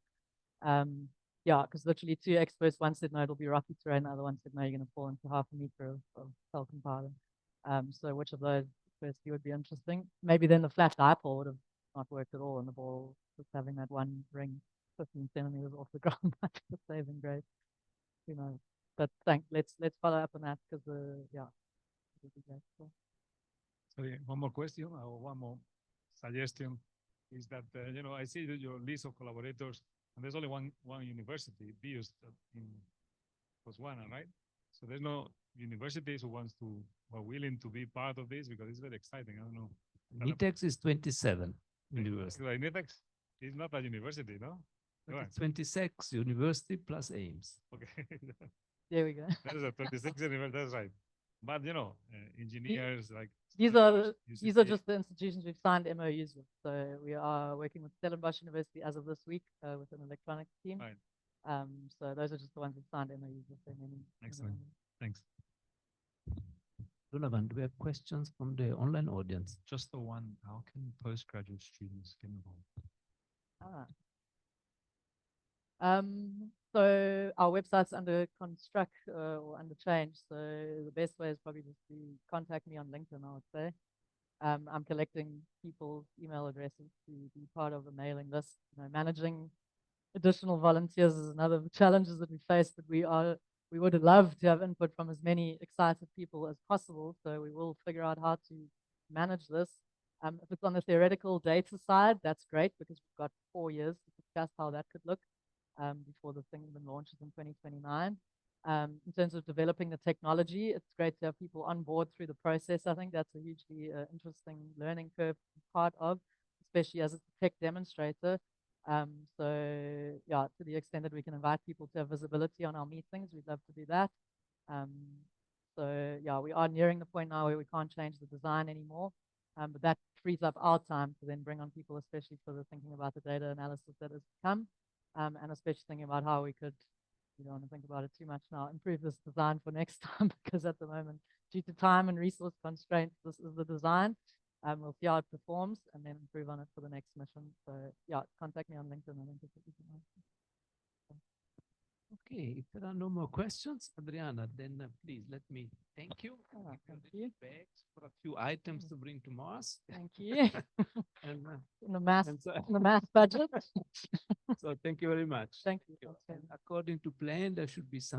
Yeah, because literally 2 experts, one said no, it'll be rocky terrain, the other one said no, you're going to fall into 0.5 meter of Falcon powder. So which of those firstly would be interesting? Maybe then the flat dipole would have not worked at all, and the ball just having that one ring 15 centimeters off the ground might be a saving grace. Who knows? But let's follow up on that, because yeah. Sorry, one more question or one more suggestion is that I see that your list of collaborators, and there's only one university, BIOS, in Botswana, right? So there's no universities who are willing to be part of this, because it's very exciting. I don't know. NITheCS is 27 universities. Like NITheCS is not a university, no? Right. 26 university plus Ames. Okay. There we go. That is a 26 university. That's right. But engineers like These are UCT. just the institutions we've signed MOUs with. So we are working with Stellenbosch University as of this week with an electronics team. Right. So those are just the ones we've signed MOUs with. Excellent. Thanks. Donovan, do we have questions from the online audience? Just the one. How can postgraduate students get involved? So our website's under construct or under change. So the best way is probably just to contact me on LinkedIn, I would say. I'm collecting people's email addresses to be part of the mailing list. Managing additional volunteers is another of the challenges that we face, but we would love to have input from as many excited people as possible. So we will figure out how to manage this. If it's on the theoretical data side, that's great because we've got 4 years to discuss how that could look before the thing even launches in 2029. In terms of developing the technology, it's great to have people on board through the process. I think that's a hugely interesting learning curve to be part of, especially as a tech demonstrator. So yeah, to the extent that we can invite people to have visibility on our meetings, we'd love to do that. So yeah, we are nearing the point now where we can't change the design anymore, but that frees up our time to then bring on people, especially for the thinking about the data analysis that has come, and especially thinking about how we could, you don't want to think about it too much now, improve this design for next time, because at the moment, due to time and resource constraints, this is the design. We'll see how it performs and then improve on it for the next mission. So yeah, contact me on LinkedIn. I think it's a good answer. Okay, if there are no more questions, Adriana, then please let me thank you. Thank you. Bags for a few items to bring to Mars. Thank you. And, in the math budget. So thank you very much. Thank you. And according to plan, there should be some